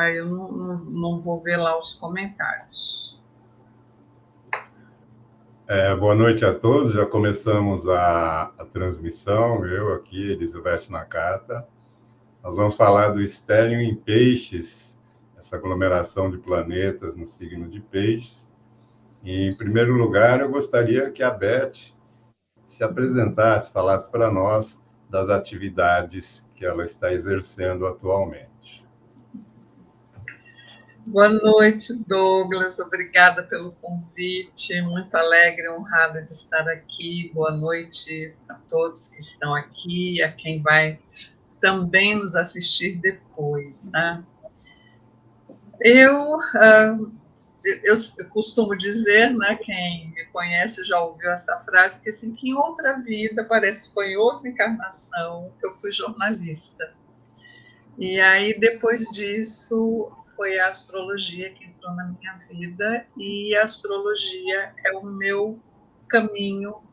eu não vou ver lá os comentários. Boa noite a todos, já começamos a transmissão, eu aqui, Elizabeth Nakata. Nós vamos falar do estélio em peixes, essa aglomeração de planetas no signo de peixes. E, em primeiro lugar, eu gostaria que a Beth se apresentasse, falasse para nós das atividades que ela está exercendo atualmente. Boa noite, Douglas. Obrigada pelo convite. Muito alegre e honrada de estar aqui. Boa noite a todos que estão aqui, a quem vai também nos assistir depois, né? Eu costumo dizer, né, quem me conhece já ouviu essa frase, que assim, que em outra vida, parece que foi em outra encarnação, eu fui jornalista. E aí, depois disso, foi a astrologia que entrou na minha vida, e a astrologia é o meu caminho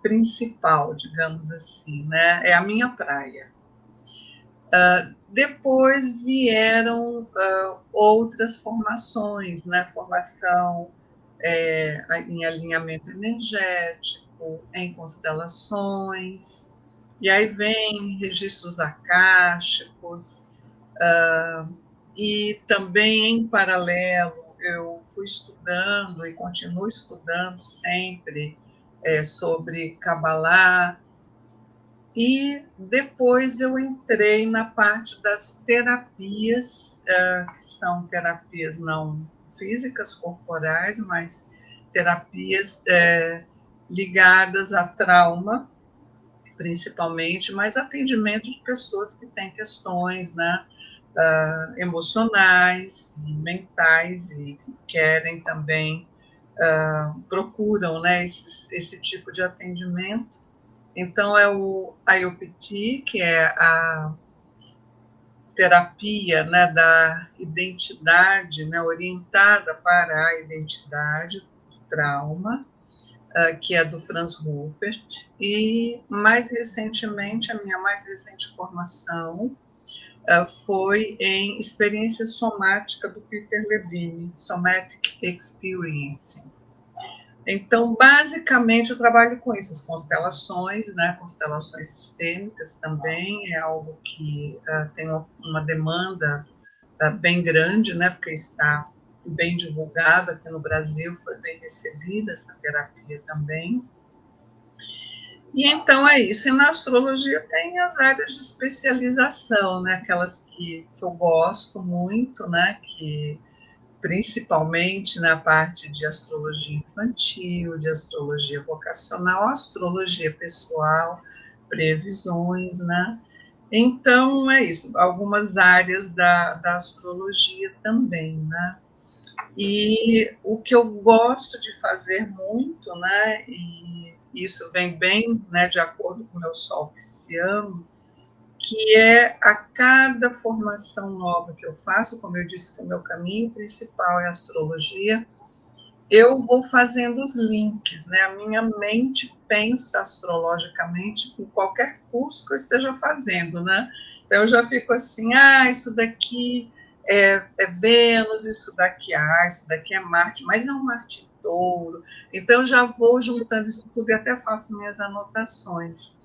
principal, digamos assim, né? É a minha praia. Depois vieram outras formações, né? Formação em alinhamento energético, em constelações, e aí vem registros acásticos, e também em paralelo eu fui estudando e continuo estudando sempre sobre Kabbalah, e depois eu entrei na parte das terapias, que são terapias não físicas, corporais, mas terapias ligadas a trauma, principalmente, mas atendimento de pessoas que têm questões, né, emocionais e mentais e querem também, procuram, né, esse tipo de atendimento. Então, é o IOPT, que é a terapia, né, da identidade, né, orientada para a identidade do trauma, que é do Franz Rupert, e mais recentemente, a minha mais recente formação foi em experiência somática do Peter Levine, Somatic Experiencing. Então, basicamente, eu trabalho com isso, as constelações, né? Constelações sistêmicas também é algo que tem uma demanda bem grande, né? Porque está bem divulgado aqui no Brasil, foi bem recebida essa terapia também. E então é isso. E na astrologia tem as áreas de especialização, né? Aquelas que eu gosto muito, né? Que principalmente na parte de astrologia infantil, de astrologia vocacional, astrologia pessoal, previsões, né? Então, é isso, algumas áreas da astrologia também, né? E o que eu gosto de fazer muito, né, e isso vem bem, né, de acordo com o meu sol pisciano, que é a cada formação nova que eu faço, como eu disse que o meu caminho principal é a astrologia, eu vou fazendo os links, né? A minha mente pensa astrologicamente com qualquer curso que eu esteja fazendo, né? Então eu já fico assim, isso daqui é Vênus, isso daqui é Marte, mas é um Marte em touro. Então eu já vou juntando isso tudo e até faço minhas anotações.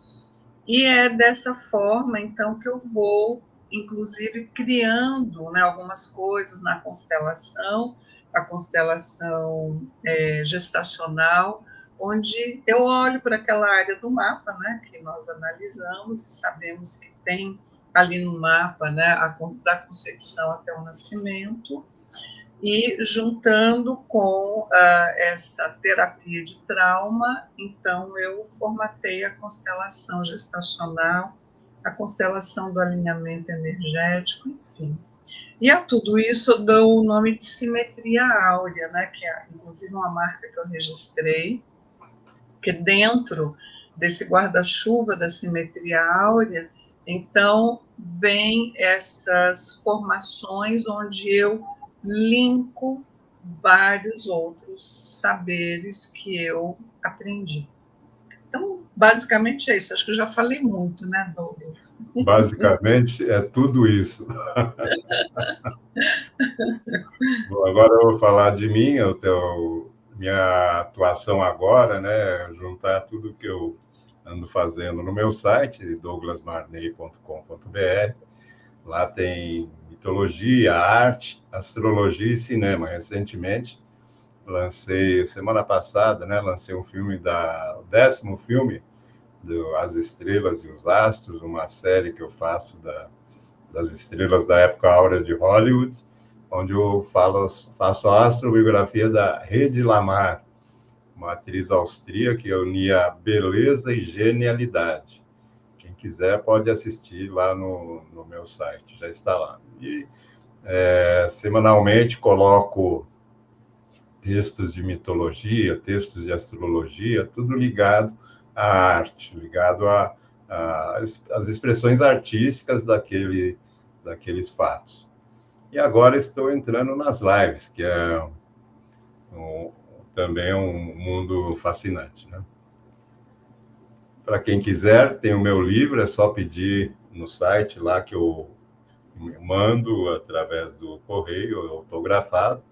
E é dessa forma, então, que eu vou, inclusive, criando, né, algumas coisas na constelação, a constelação gestacional, onde eu olho para aquela área do mapa, né, que nós analisamos e sabemos que tem ali no mapa, né, da concepção até o nascimento, e juntando com essa terapia de trauma, então eu formatei a constelação gestacional, a constelação do alinhamento energético, enfim. E a tudo isso eu dou o nome de simetria áurea, né, que é inclusive uma marca que eu registrei, que dentro desse guarda-chuva da simetria áurea, então vem essas formações onde eu linko vários outros saberes que eu aprendi. Então, Basicamente é isso. Acho que eu já falei muito, né, Douglas? Basicamente, é tudo isso. Bom, agora eu vou falar de mim, minha atuação agora, né? Juntar tudo que eu ando fazendo no meu site, douglasmarney.com.br. Lá tem mitologia, arte, astrologia e cinema. Recentemente, semana passada, né? Lancei um filme o 10º filme As Estrelas e os Astros, uma série que eu faço das estrelas da época áurea de Hollywood, onde eu faço a astrobiografia da Hedy Lamarr, uma atriz austríaca que unia beleza e genialidade. Quem quiser pode assistir lá no meu site, já está lá. E semanalmente coloco textos de mitologia, textos de astrologia, tudo ligado à arte, ligado às expressões artísticas daqueles fatos. E agora estou entrando nas lives, que é também um mundo fascinante, né? Para quem quiser, tem o meu livro, é só pedir no site lá que eu mando através do correio, autografado.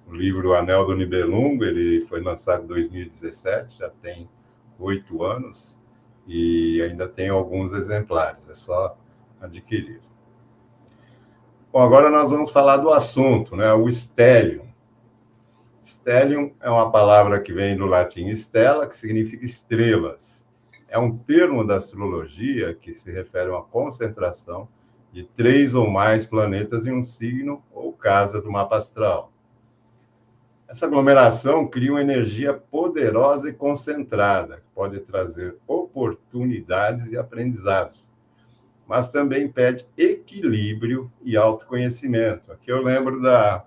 O livro Anel do Nibelungo, ele foi lançado em 2017, já tem 8 anos, e ainda tem alguns exemplares, é só adquirir. Bom, agora nós vamos falar do assunto, né? O stellium. Stellium é uma palavra que vem do latim stella, que significa estrelas. É um termo da astrologia que se refere a uma concentração de 3 ou mais planetas em um signo ou casa do mapa astral. Essa aglomeração cria uma energia poderosa e concentrada, que pode trazer oportunidades e aprendizados, mas também pede equilíbrio e autoconhecimento. Aqui eu lembro da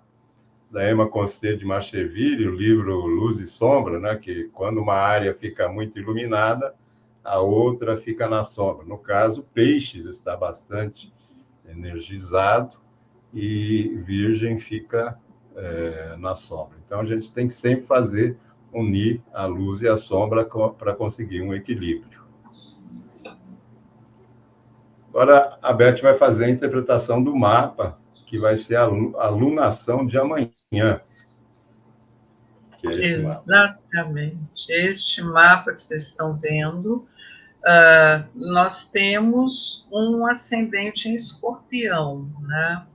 Emma Constê de Marcheville, o livro Luz e Sombra, né, que quando uma área fica muito iluminada, a outra fica na sombra. No caso, Peixes está bastante energizado e Virgem fica na sombra. Então, a gente tem que sempre unir a luz e a sombra para conseguir um equilíbrio. Agora, a Beth vai fazer a interpretação do mapa, que vai ser a lunação de amanhã. Que é esse Exatamente. Este mapa que vocês estão vendo, nós temos um ascendente em Escorpião, né?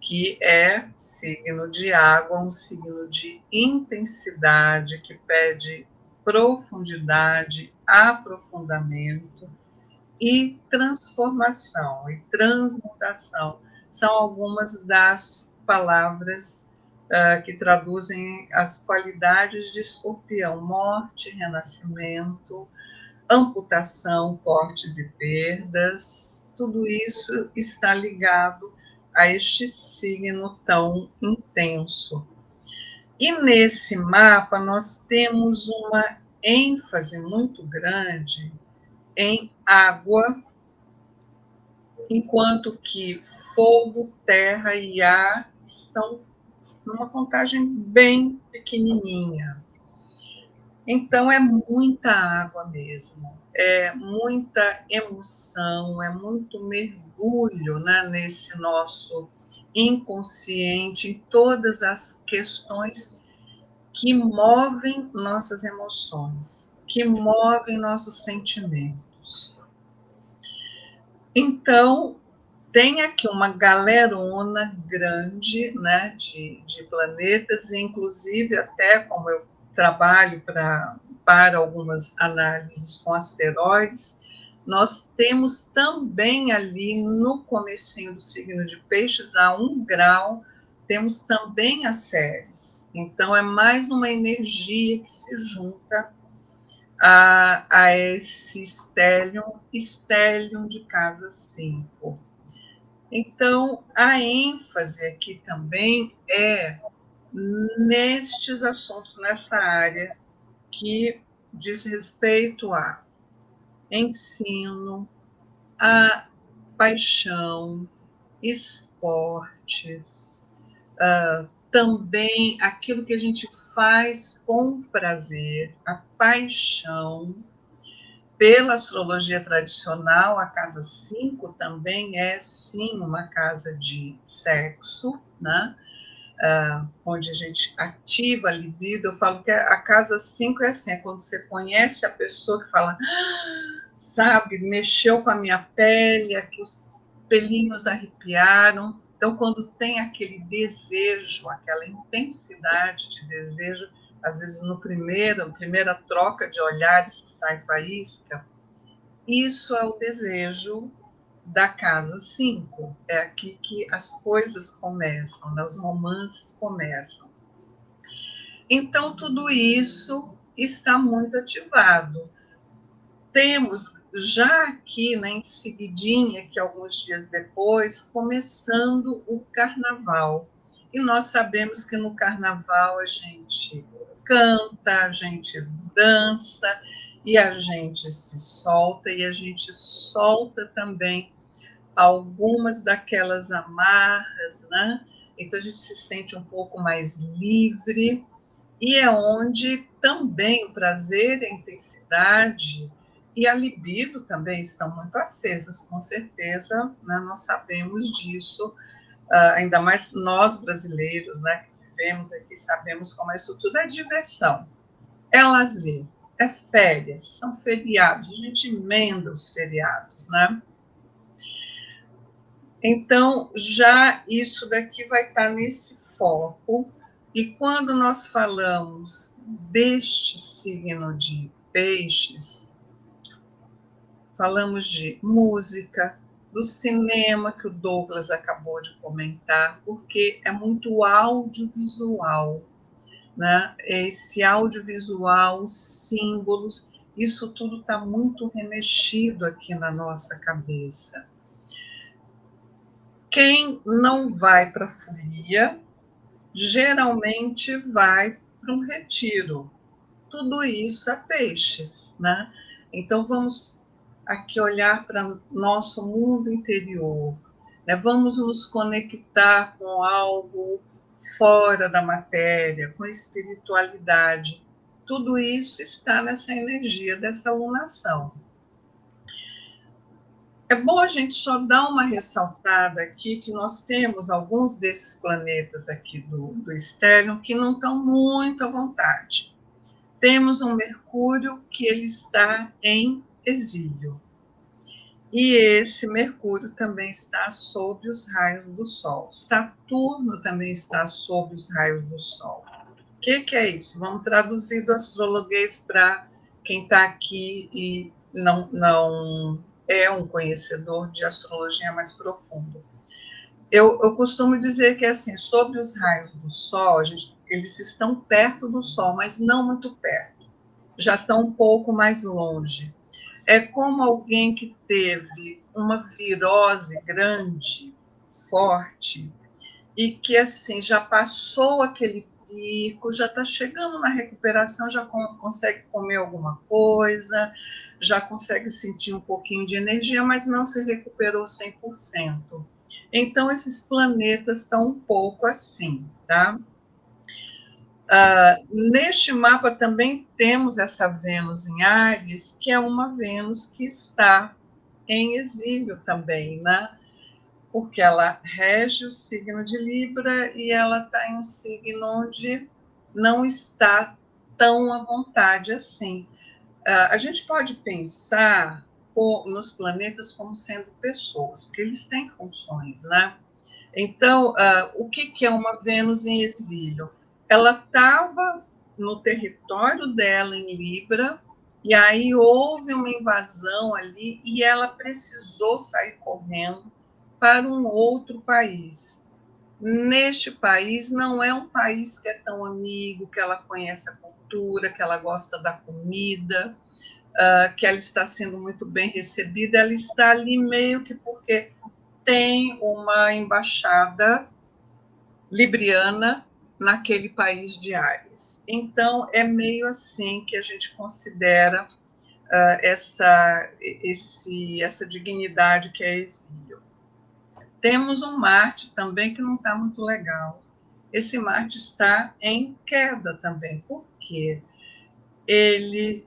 Que é signo de água, um signo de intensidade, que pede profundidade, aprofundamento e transformação e transmutação. São algumas das palavras que traduzem as qualidades de Escorpião: morte, renascimento, amputação, cortes e perdas. Tudo isso está ligado a este signo tão intenso. E nesse mapa nós temos uma ênfase muito grande em água, enquanto que fogo, terra e ar estão numa contagem bem pequenininha. Então é muita água mesmo, é muita emoção, é muito mergulho, né, nesse nosso inconsciente, em todas as questões que movem nossas emoções, que movem nossos sentimentos. Então, tem aqui uma galerona grande, né, de planetas, inclusive até como eu trabalho para algumas análises com asteroides, nós temos também ali no comecinho do signo de Peixes, a 1 grau, temos também as Ceres. Então, é mais uma energia que se junta a esse stellium de casa 5. Então, a ênfase aqui também é nestes assuntos, nessa área que diz respeito a ensino, a paixão, esportes, também aquilo que a gente faz com prazer, a paixão, pela astrologia tradicional, a casa 5 também é, sim, uma casa de sexo, né? Onde a gente ativa a libido. Eu falo que a casa 5 é assim, é quando você conhece a pessoa que fala, sabe, mexeu com a minha pele, aqui os pelinhos arrepiaram. Então, quando tem aquele desejo, aquela intensidade de desejo, às vezes primeira troca de olhares que sai faísca, isso é o desejo da casa 5. É aqui que as coisas começam, né? Os romances começam. Então, tudo isso está muito ativado. Temos já aqui, né, em seguidinha, que alguns dias depois, começando o carnaval. E nós sabemos que no carnaval a gente canta, a gente dança, e a gente se solta, e a gente solta também algumas daquelas amarras, né? Então a gente se sente um pouco mais livre, e é onde também o prazer, a intensidade e a libido também estão muito acesas, com certeza, né? Nós sabemos disso, ainda mais nós brasileiros, né, que vivemos aqui, sabemos como isso tudo é diversão, é lazer, é férias, são feriados, a gente emenda os feriados, né? Então, já isso daqui vai estar nesse foco. E quando nós falamos deste signo de peixes, falamos de música, do cinema que o Douglas acabou de comentar, porque é muito audiovisual, né? Esse audiovisual, símbolos, isso tudo está muito remexido aqui na nossa cabeça. Quem não vai para a folia, geralmente vai para um retiro. Tudo isso é peixes, né? Então vamos aqui olhar para nosso mundo interior, né? Vamos nos conectar com algo fora da matéria, com espiritualidade. Tudo isso está nessa energia dessa alunação. É bom a gente só dar uma ressaltada aqui que nós temos alguns desses planetas aqui do externo que não estão muito à vontade. Temos um Mercúrio que ele está em exílio. E esse Mercúrio também está sob os raios do Sol. Saturno também está sob os raios do Sol. O que é isso? Vamos traduzir do astrologuês para quem está aqui e não é um conhecedor de astrologia mais profundo. Eu costumo dizer que, assim, sob os raios do Sol, eles estão perto do Sol, mas não muito perto. Já estão um pouco mais longe. É como alguém que teve uma virose grande, forte, e que, assim, já passou aquele pico, já está chegando na recuperação, já consegue comer alguma coisa, já consegue sentir um pouquinho de energia, mas não se recuperou 100%. Então, esses planetas estão um pouco assim, tá? Neste mapa também temos essa Vênus em Áries, que é uma Vênus que está em exílio também, né? Porque ela rege o signo de Libra e ela está em um signo onde não está tão à vontade assim. A gente pode pensar nos planetas como sendo pessoas, porque eles têm funções, né? Então, o que é uma Vênus em exílio? Ela estava no território dela em Libra, e aí houve uma invasão ali e ela precisou sair correndo para um outro país. Neste país, não é um país que é tão amigo, que ela conhece a cultura, que ela gosta da comida, que ela está sendo muito bem recebida, ela está ali meio que porque tem uma embaixada libriana naquele país de Áries. Então, é meio assim que a gente considera essa dignidade que é exílio. Temos um Marte também que não está muito legal. Esse Marte está em queda também. Por quê? Ele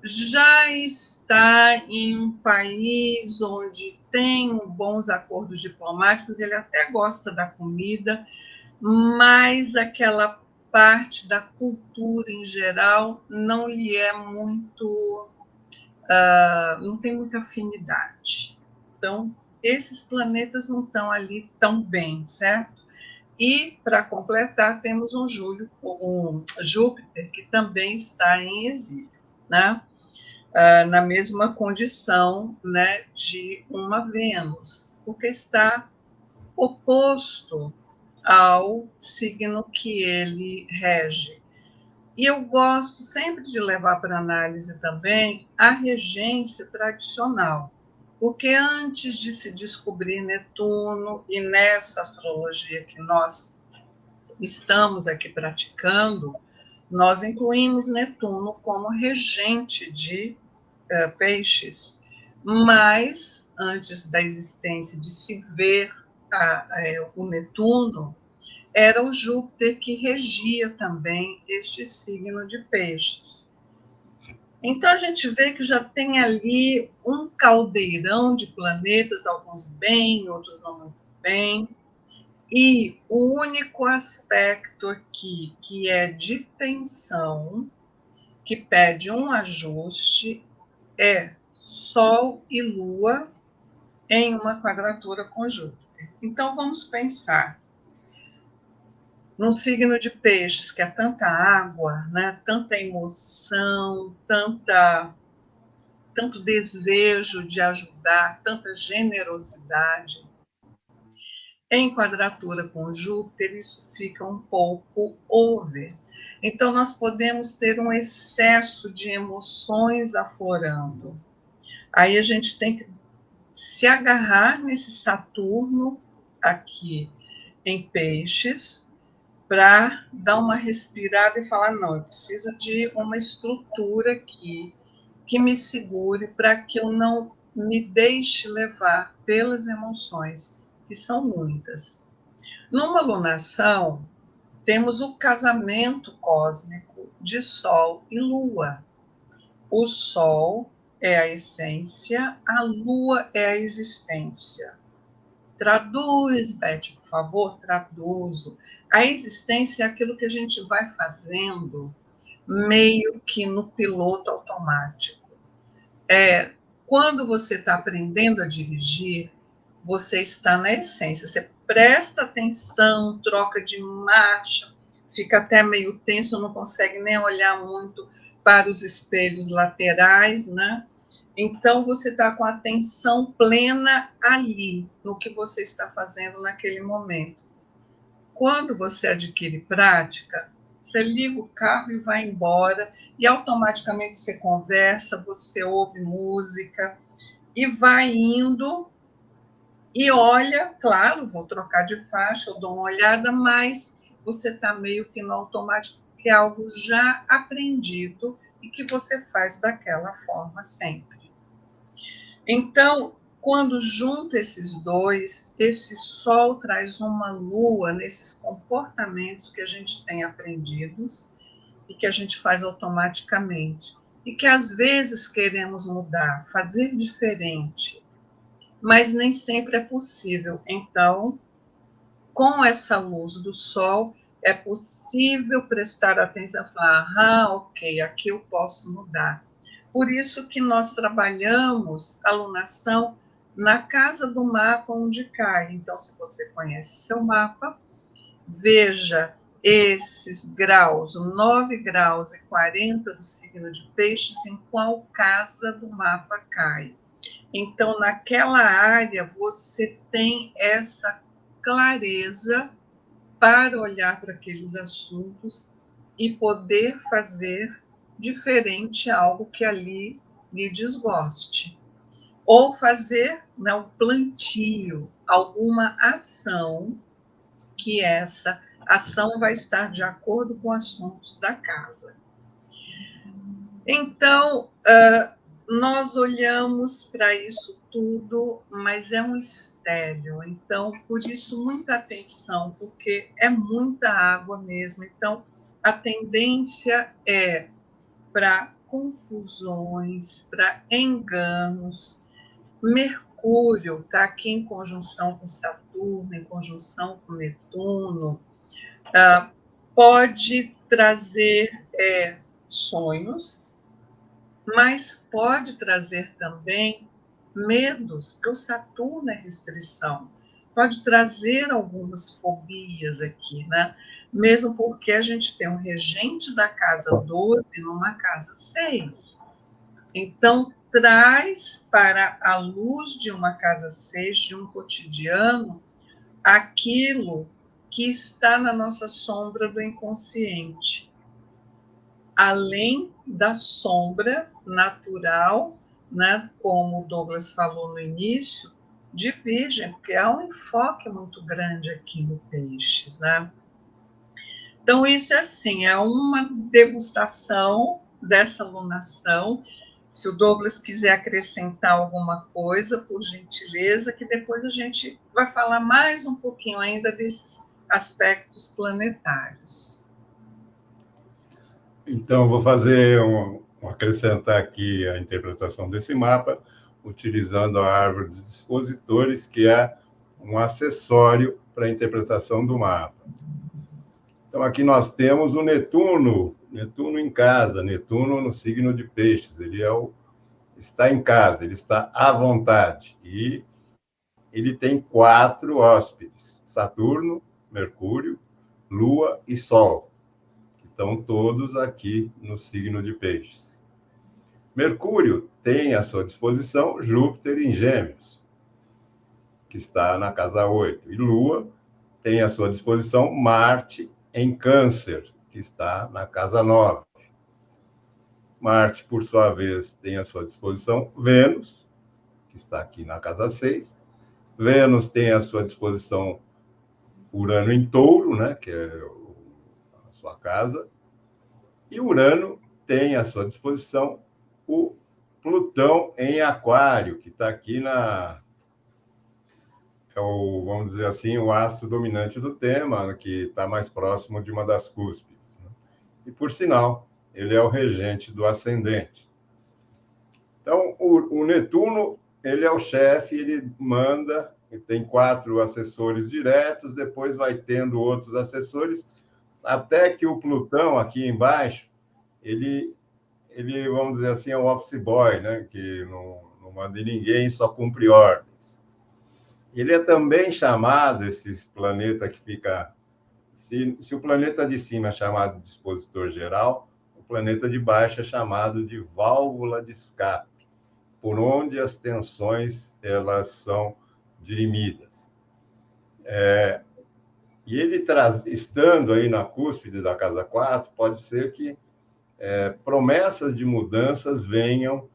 já está em um país onde tem bons acordos diplomáticos, ele até gosta da comida, mas aquela parte da cultura em geral não lhe é muito, não tem muita afinidade. Então, esses planetas não estão ali tão bem, certo? E, para completar, temos um Júpiter, que também está em exílio, né? Na mesma condição, né, de uma Vênus, porque está oposto ao signo que ele rege. E eu gosto sempre de levar para análise também a regência tradicional, porque antes de se descobrir Netuno, e nessa astrologia que nós estamos aqui praticando, nós incluímos Netuno como regente de peixes, mas antes da existência de se ver o Netuno, era o Júpiter que regia também este signo de peixes. Então a gente vê que já tem ali um caldeirão de planetas, alguns bem, outros não muito bem, e o único aspecto aqui que é de tensão, que pede um ajuste, é Sol e Lua em uma quadratura com Júpiter. Então vamos pensar num signo de peixes que é tanta água, né? Tanta emoção, tanto desejo de ajudar, tanta generosidade. Em quadratura com Júpiter, isso fica um pouco over. Então, nós podemos ter um excesso de emoções aflorando. Aí a gente tem que se agarrar nesse Saturno aqui em Peixes para dar uma respirada e falar: não, eu preciso de uma estrutura aqui que me segure para que eu não me deixe levar pelas emoções, que são muitas. Numa lunação, temos o casamento cósmico de Sol e Lua. O Sol é a essência, a Lua é a existência. Traduz, Beth, por favor, traduzo. A existência é aquilo que a gente vai fazendo meio que no piloto automático. Quando você está aprendendo a dirigir, você está na essência. Você presta atenção, troca de marcha, fica até meio tenso, não consegue nem olhar muito para os espelhos laterais, né? Então, você está com a atenção plena ali, no que você está fazendo naquele momento. Quando você adquire prática, você liga o carro e vai embora, e automaticamente você conversa, você ouve música, e vai indo, e olha, claro, vou trocar de faixa, eu dou uma olhada, mas você está meio que no automático, que é algo já aprendido e que você faz daquela forma sempre. Então, quando junto esses dois, esse Sol traz uma Lua nesses comportamentos que a gente tem aprendidos e que a gente faz automaticamente. E que às vezes queremos mudar, fazer diferente, mas nem sempre é possível. Então, com essa luz do Sol, é possível prestar atenção e falar: ok, aqui eu posso mudar. Por isso que nós trabalhamos a alunação na casa do mapa onde cai. Então, se você conhece seu mapa, veja esses graus, 9 graus e 40 do signo de Peixes, em qual casa do mapa cai. Então, naquela área, você tem essa clareza para olhar para aqueles assuntos e poder fazer diferente algo que ali lhe desgoste. Ou fazer, né, um plantio, alguma ação que essa ação vai estar de acordo com assuntos da casa. Então, nós olhamos para isso tudo, mas é um estéreo. Então, por isso, muita atenção, porque é muita água mesmo. Então, a tendência é para confusões, para enganos. Mercúrio está aqui em conjunção com Saturno, em conjunção com Netuno, pode trazer sonhos, mas pode trazer também medos, porque o Saturno é restrição. Pode trazer algumas fobias aqui, né? Mesmo porque a gente tem um regente da casa 12 numa casa 6. Então, traz para a luz de uma casa 6, de um cotidiano, aquilo que está na nossa sombra do inconsciente, além da sombra natural, né, como o Douglas falou no início, de Virgem, porque há um enfoque muito grande aqui no Peixes, né? Então, isso é assim, é uma degustação dessa lunação. Se o Douglas quiser acrescentar alguma coisa, por gentileza, que depois a gente vai falar mais um pouquinho ainda desses aspectos planetários. Então, vou acrescentar aqui a interpretação desse mapa, utilizando a árvore dos dispositores, que é um acessório para a interpretação do mapa. Então, aqui nós temos o Netuno em casa, Netuno no signo de Peixes. Ele está em casa, ele está à vontade. E ele tem 4 hóspedes: Saturno, Mercúrio, Lua e Sol. Estão todos aqui no signo de Peixes. Mercúrio tem à sua disposição Júpiter em Gêmeos, que está na casa 8. E Lua tem à sua disposição Marte em Câncer, que está na casa 9. Marte, por sua vez, tem à sua disposição Vênus, que está aqui na casa 6. Vênus tem à sua disposição Urano em Touro, né, que é a sua casa. E Urano tem à sua disposição o Plutão em Aquário, que está aqui vamos dizer assim, o astro dominante do tema, que está mais próximo de uma das cúspides, né? E, por sinal, ele é o regente do ascendente. Então, o Netuno, ele é o chefe, ele manda, ele tem 4 assessores diretos, depois vai tendo outros assessores, até que o Plutão, aqui embaixo, ele vamos dizer assim, é o office boy, né? Que não manda em ninguém, só cumpre ordens. Ele é também chamado, esse planeta que fica... Se o planeta de cima é chamado de dispositor geral, o planeta de baixo é chamado de válvula de escape, por onde as tensões elas são dirimidas. E ele estando aí na cúspide da casa 4, pode ser que promessas de mudanças venham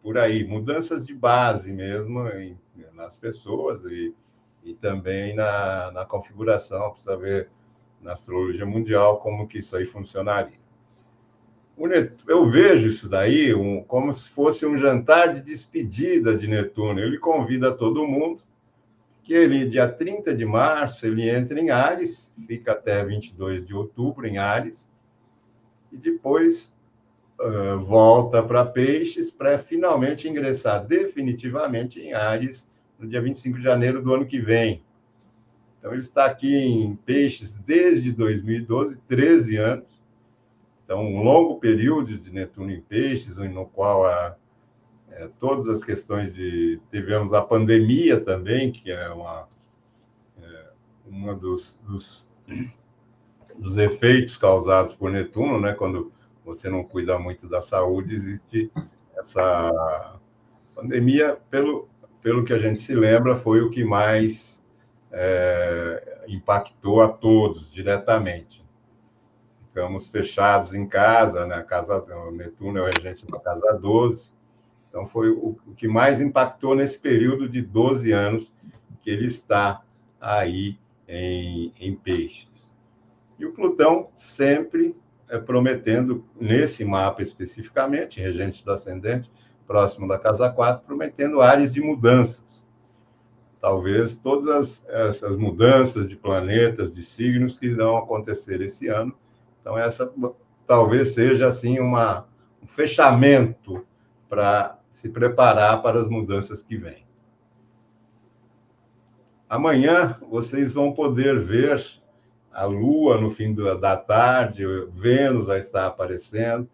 por aí, mudanças de base mesmo nas pessoas e também na configuração, precisa ver na astrologia mundial como que isso aí funcionaria. Eu vejo isso daí como se fosse um jantar de despedida de Netuno. Ele convida todo mundo, que ele, dia 30 de março, ele entra em Áries, fica até 22 de outubro em Áries, e depois volta para Peixes para finalmente ingressar definitivamente em Áries no dia 25 de janeiro do ano que vem. Então, ele está aqui em Peixes desde 2012, 13 anos. Então, um longo período de Netuno em Peixes, no qual todas as questões tivemos a pandemia também, que é uma dos efeitos causados por Netuno, né? Quando você não cuida muito da saúde, existe essa pandemia, pelo que a gente se lembra, foi o que mais impactou a todos diretamente. Ficamos fechados em casa, né? O Netuno é o regente da casa 12, então foi o que mais impactou nesse período de 12 anos que ele está aí em Peixes. E o Plutão sempre prometendo, nesse mapa especificamente, regente do ascendente, próximo da casa 4, prometendo áreas de mudanças. Talvez todas essas mudanças de planetas, de signos que irão acontecer esse ano. Então, essa talvez seja assim uma fechamento para se preparar para as mudanças que vêm. Amanhã vocês vão poder ver a Lua no fim da tarde, Vênus vai estar aparecendo,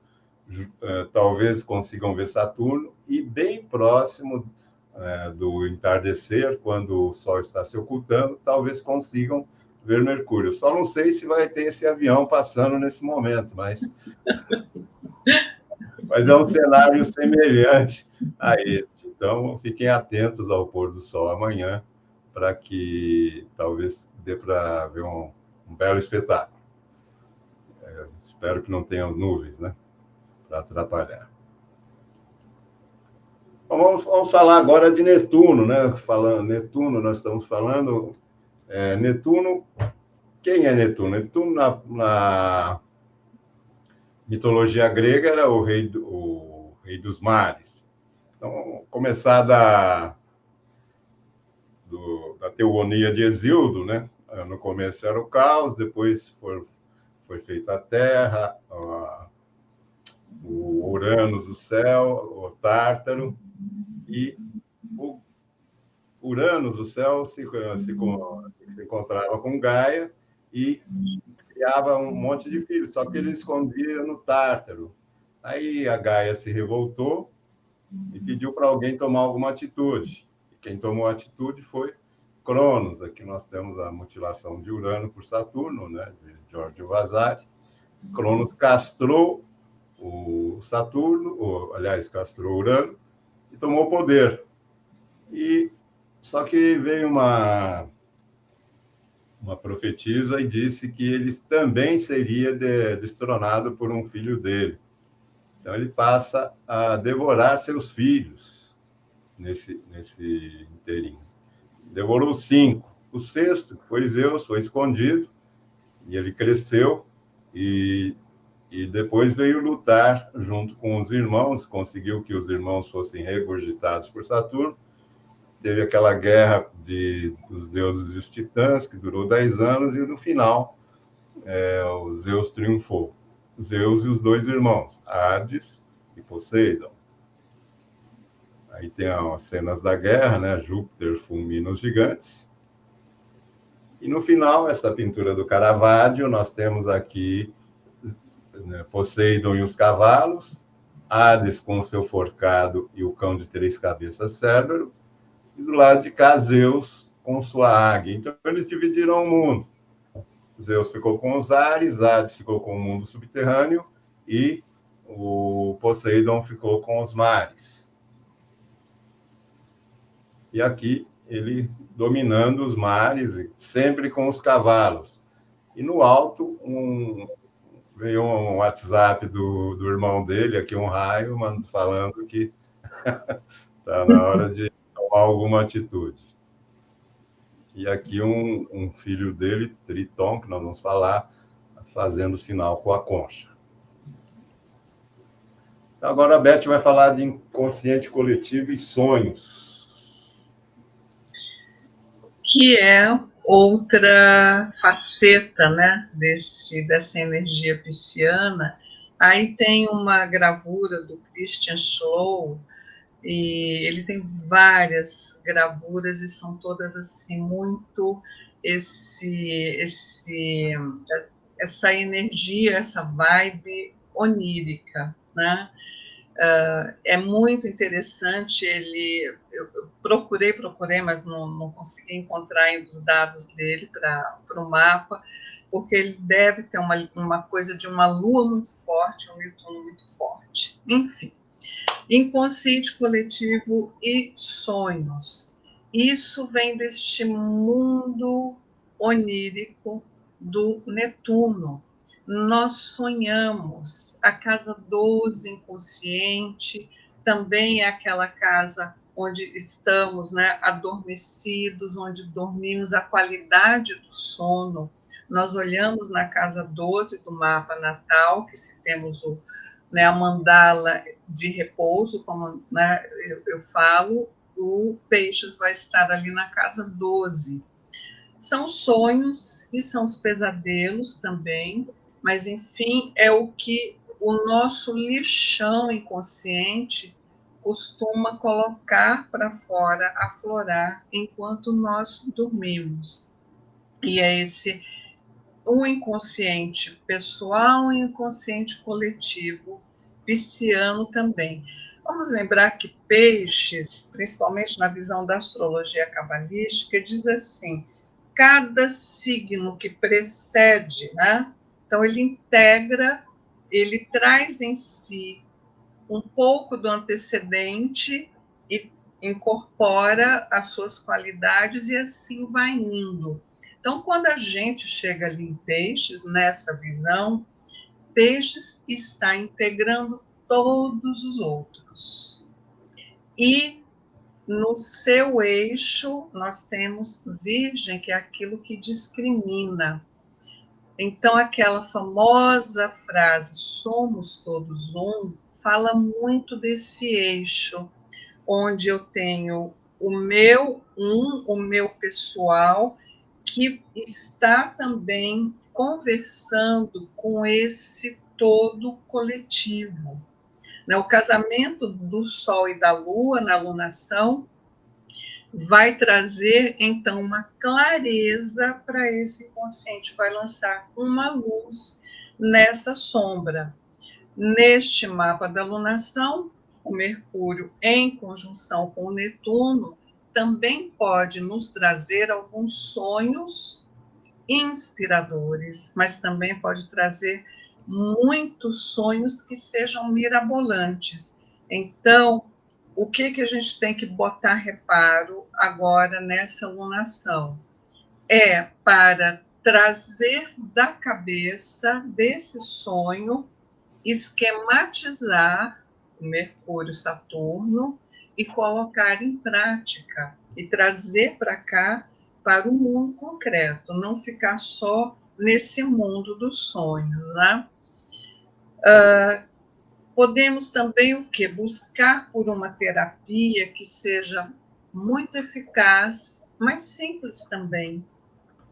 talvez consigam ver Saturno, e bem próximo do entardecer, quando o Sol está se ocultando, talvez consigam ver Mercúrio. Só não sei se vai ter esse avião passando nesse momento, mas é um cenário semelhante a este. Então, fiquem atentos ao pôr do Sol amanhã, para que talvez dê para ver um belo espetáculo. Espero que não tenham nuvens, né, para atrapalhar. Então, vamos falar agora de Netuno, né? Netuno, nós estamos falando. Netuno, quem é Netuno? Netuno, na mitologia grega, era o rei dos mares. Então, começar da teogonia de Hesíodo, né? No começo era o caos, depois foi feita a Terra, o Uranus, o céu, o Tártaro, e o Uranus, o céu, se encontrava com Gaia e criava um monte de filhos, só que ele escondia no Tártaro. Aí a Gaia se revoltou e pediu para alguém tomar alguma atitude. E quem tomou a atitude foi Cronos. Aqui nós temos a mutilação de Urano por Saturno, né, de Giorgio Vasari. Cronos castrou o Saturno, castrou Urano, e tomou o poder. Só que veio uma profetisa e disse que ele também seria destronado por um filho dele. Então, ele passa a devorar seus filhos nesse inteirinho. Devorou 5. O 6º, que foi Zeus, foi escondido, e ele cresceu, e depois veio lutar junto com os irmãos, conseguiu que os irmãos fossem regurgitados por Saturno. Teve aquela guerra dos deuses e os titãs, que durou 10 anos, e no final, o Zeus triunfou. Zeus e os 2 irmãos, Hades e Poseidon. Aí tem as cenas da guerra, né? Júpiter fulmina os gigantes. E no final, essa pintura do Caravaggio, nós temos aqui, né, Poseidon e os cavalos, Hades com o seu forcado e o cão de 3 cabeças Cérbero, e do lado de cá, Zeus com sua águia. Então, eles dividiram o mundo. Zeus ficou com os ares, Hades ficou com o mundo subterrâneo, e o Poseidon ficou com os mares. E aqui, ele dominando os mares, sempre com os cavalos. E no alto, veio um WhatsApp do irmão dele, aqui um raio, falando que está na hora de tomar alguma atitude. E aqui um filho dele, Triton, que nós vamos falar, fazendo sinal com a concha. Agora a Beth vai falar de inconsciente coletivo e sonhos. Que é outra faceta, né, dessa energia pisciana. Aí tem uma gravura do Christian Schlow, e ele tem várias gravuras e são todas assim muito essa energia, essa vibe onírica, né? É muito interessante. Eu procurei, mas não consegui encontrar ainda os dados dele para o mapa, porque ele deve ter uma coisa de uma lua muito forte, um Netuno muito forte. Enfim, inconsciente coletivo e sonhos. Isso vem deste mundo onírico do Netuno. Nós sonhamos. A casa 12 inconsciente também é aquela casa onde estamos, né, adormecidos, onde dormimos, a qualidade do sono. Nós olhamos na casa 12 do mapa natal, que se temos a mandala de repouso, como, né, eu falo, o Peixes vai estar ali na casa 12. São sonhos e são os pesadelos também, mas, enfim, é o que o nosso lixão inconsciente costuma colocar para fora, aflorar, enquanto nós dormimos. E é esse o inconsciente pessoal e o inconsciente coletivo, pisciano também. Vamos lembrar que Peixes, principalmente na visão da astrologia cabalística, diz assim: cada signo que precede, né? Então ele integra, ele traz em si um pouco do antecedente e incorpora as suas qualidades e assim vai indo. Então, quando a gente chega ali em Peixes, nessa visão, Peixes está integrando todos os outros. E no seu eixo, nós temos Virgem, que é aquilo que discrimina. Então, aquela famosa frase, somos todos um, fala muito desse eixo, onde eu tenho o meu pessoal, que está também conversando com esse todo coletivo. O casamento do Sol e da Lua na alunação vai trazer, então, uma clareza para esse inconsciente, vai lançar uma luz nessa sombra. Neste mapa da alunação, o Mercúrio, em conjunção com o Netuno, também pode nos trazer alguns sonhos inspiradores, mas também pode trazer muitos sonhos que sejam mirabolantes. Então, o que a gente tem que botar reparo agora nessa alunação? É para trazer da cabeça desse sonho, esquematizar o Mercúrio, Saturno e colocar em prática e trazer para cá, para o mundo concreto, não ficar só nesse mundo dos sonhos, né? Podemos também o quê? Buscar por uma terapia que seja muito eficaz, mas simples também,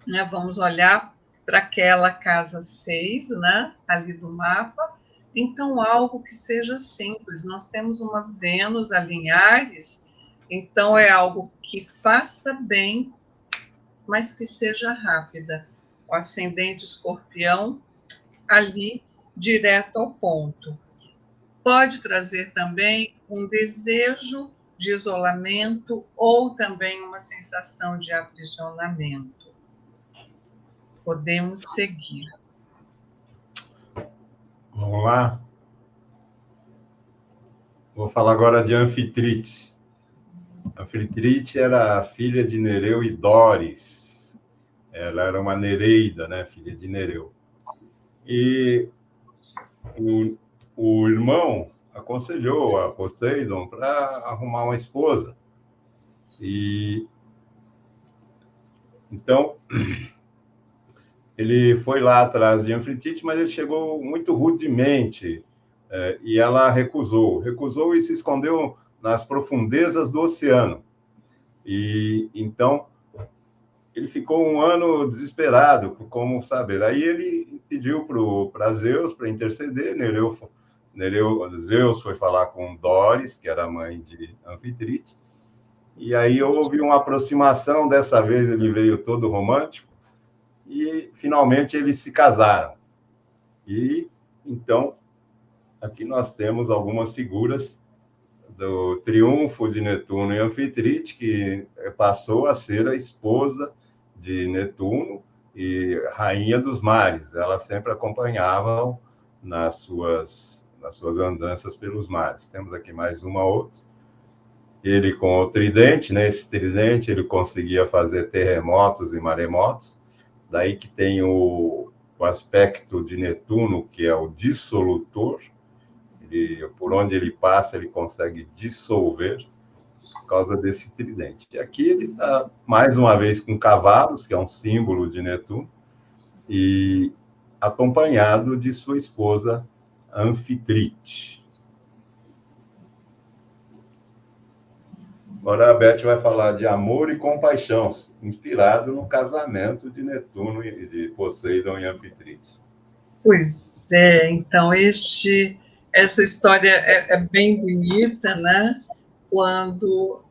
né? Vamos olhar para aquela casa 6, né? Ali do mapa. Então, algo que seja simples. Nós temos uma Vênus ali em Áries, então é algo que faça bem, mas que seja rápida. O ascendente Escorpião, ali, direto ao ponto. Pode trazer também um desejo de isolamento ou também uma sensação de aprisionamento. Podemos seguir. Vamos lá? Vou falar agora de Anfitrite. Anfitrite era filha de Nereu e Dóris. Ela era uma Nereida, né? Filha de Nereu. E o irmão aconselhou a Poseidon para arrumar uma esposa. E então ele foi lá atrás de Anfitrite, mas ele chegou muito rudemente, e ela recusou e se escondeu nas profundezas do oceano. E então ele ficou um ano desesperado, como saber. Aí ele pediu para Zeus para interceder. Zeus foi falar com Dóris, que era a mãe de Anfitrite, e aí houve uma aproximação. Dessa vez ele veio todo romântico e finalmente eles se casaram. E então aqui nós temos algumas figuras do triunfo de Netuno e Anfitrite, que passou a ser a esposa de Netuno e rainha dos mares. Elas sempre acompanhavam nas suas andanças pelos mares. Temos aqui mais uma outra. Ele com o tridente, né? Esse tridente ele conseguia fazer terremotos e maremotos. Daí que tem o aspecto de Netuno, que é o dissolutor. Por onde ele passa, ele consegue dissolver por causa desse tridente. E aqui ele está, mais uma vez, com cavalos, que é um símbolo de Netuno, e acompanhado de sua esposa Anfitrite. Agora a Beth vai falar de amor e compaixão, inspirado no casamento de Netuno e de Poseidon e Anfitrite. Então essa história é bem bonita, né? Quando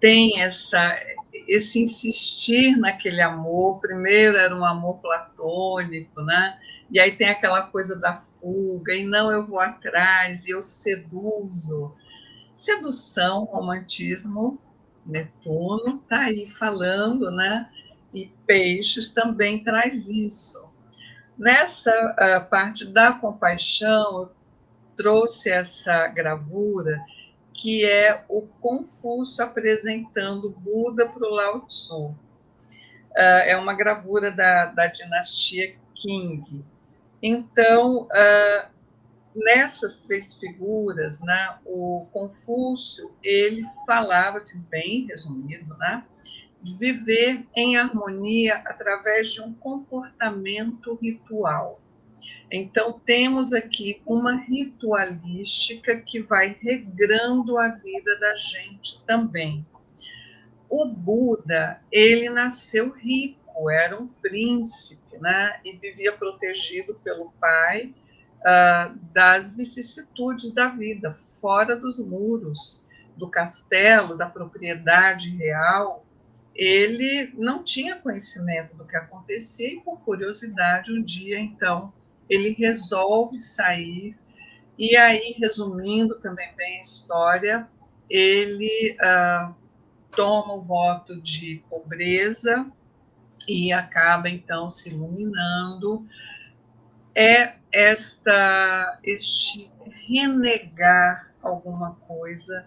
tem esse insistir naquele amor. Primeiro era um amor platônico, né? E aí tem aquela coisa da fuga, e não, eu vou atrás, e eu seduzo. Sedução, romantismo, Netuno está aí falando, né? E Peixes também traz isso. Nessa parte da compaixão, eu trouxe essa gravura que é o Confúcio apresentando Buda para o Lao Tzu. É uma gravura da dinastia Qing. Então, nessas três figuras, né, o Confúcio ele falava, assim, bem resumido, né, de viver em harmonia através de um comportamento ritual. Então, temos aqui uma ritualística que vai regrando a vida da gente também. O Buda, ele nasceu rico, era um príncipe, né? E vivia protegido pelo pai das vicissitudes da vida, fora dos muros do castelo, da propriedade real. Ele não tinha conhecimento do que acontecia e, por curiosidade, um dia, então, ele resolve sair. E aí, resumindo também bem a história, ele toma o voto de pobreza e acaba, então, se iluminando. É este renegar alguma coisa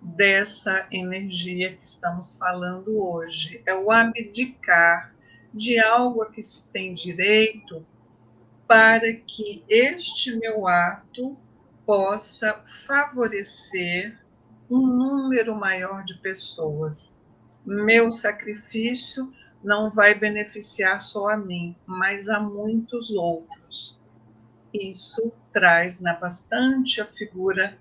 dessa energia que estamos falando hoje. É o abdicar de algo a que se tem direito para que este meu ato possa favorecer um número maior de pessoas. Meu sacrifício não vai beneficiar só a mim, mas a muitos outros. Isso traz, né, bastante a figura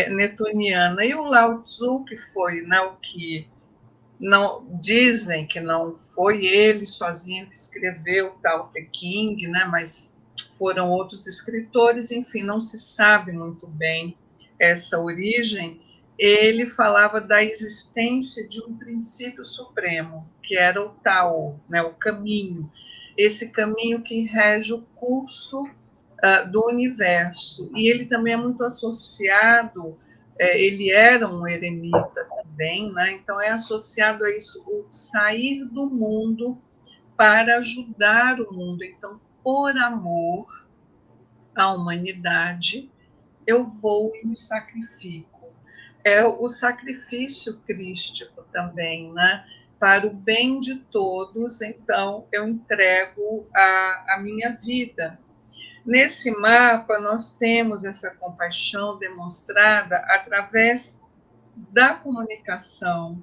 netuniana. E o Lao Tzu, que foi, né, o que não dizem que não foi ele sozinho que escreveu o Tao Te Ching, né, mas foram outros escritores, enfim, não se sabe muito bem essa origem. Ele falava da existência de um princípio supremo, que era o Tao, né, o caminho, esse caminho que rege o curso do universo. E ele também é muito associado, ele era um eremita também, né? Então é associado a isso, o sair do mundo para ajudar o mundo. Então, por amor à humanidade, eu vou e me sacrifico. É o sacrifício crístico também, né? Para o bem de todos, então eu entrego a minha vida. Nesse mapa, nós temos essa compaixão demonstrada através da comunicação,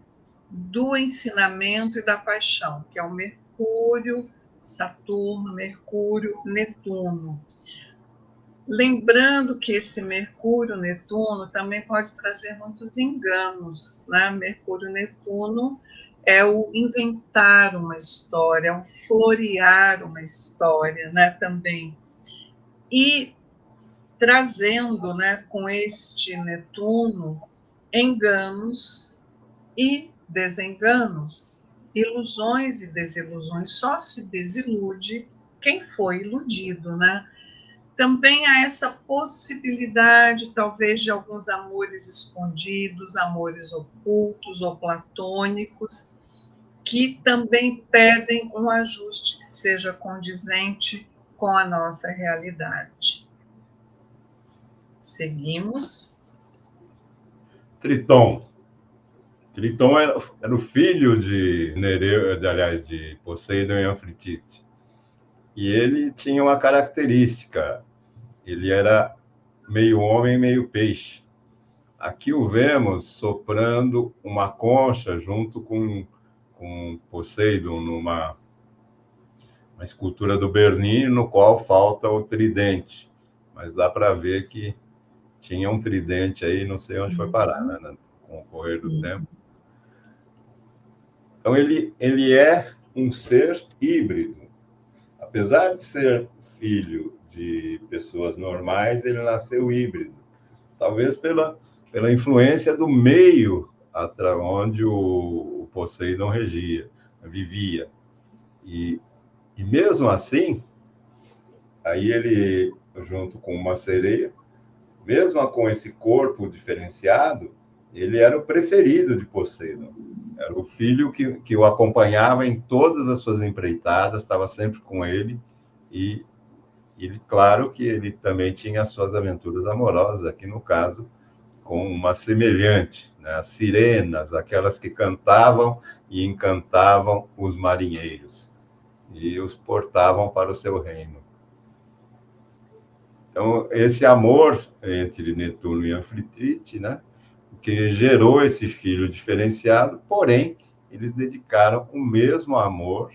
do ensinamento e da paixão, que é o Mercúrio, Saturno, Mercúrio, Netuno. Lembrando que esse Mercúrio, Netuno também pode trazer muitos enganos, né? Mercúrio, Netuno é o inventar uma história, é o florear uma história, né? Também. E trazendo, né, com este Netuno, enganos e desenganos, ilusões e desilusões. Só se desilude quem foi iludido, né? Também há essa possibilidade, talvez, de alguns amores escondidos, amores ocultos ou platônicos, que também pedem um ajuste que seja condizente com a nossa realidade. Seguimos. Triton. Triton era o filho de Nereu, aliás, de Poseidon e Anfritite. E ele tinha uma característica, ele era meio homem, meio peixe. Aqui o vemos soprando uma concha junto com Poseidon numa uma escultura do Bernini, no qual falta o tridente. Mas dá para ver que tinha um tridente aí, não sei onde foi parar, né, com o correr do tempo. Então, ele é um ser híbrido. Apesar de ser filho de pessoas normais, ele nasceu híbrido. Talvez pela influência do meio onde o Poseidon vivia. E mesmo assim, aí ele, junto com uma sereia, mesmo com esse corpo diferenciado, ele era o preferido de Poseidon. Era o filho que o acompanhava em todas as suas empreitadas, estava sempre com ele, e ele, claro que ele também tinha as suas aventuras amorosas, aqui no caso, com uma semelhante, né? As sirenas, aquelas que cantavam e encantavam os marinheiros, e os portavam para o seu reino. Então, esse amor entre Netuno e Anfitrite, né, que gerou esse filho diferenciado, porém, eles dedicaram o mesmo amor,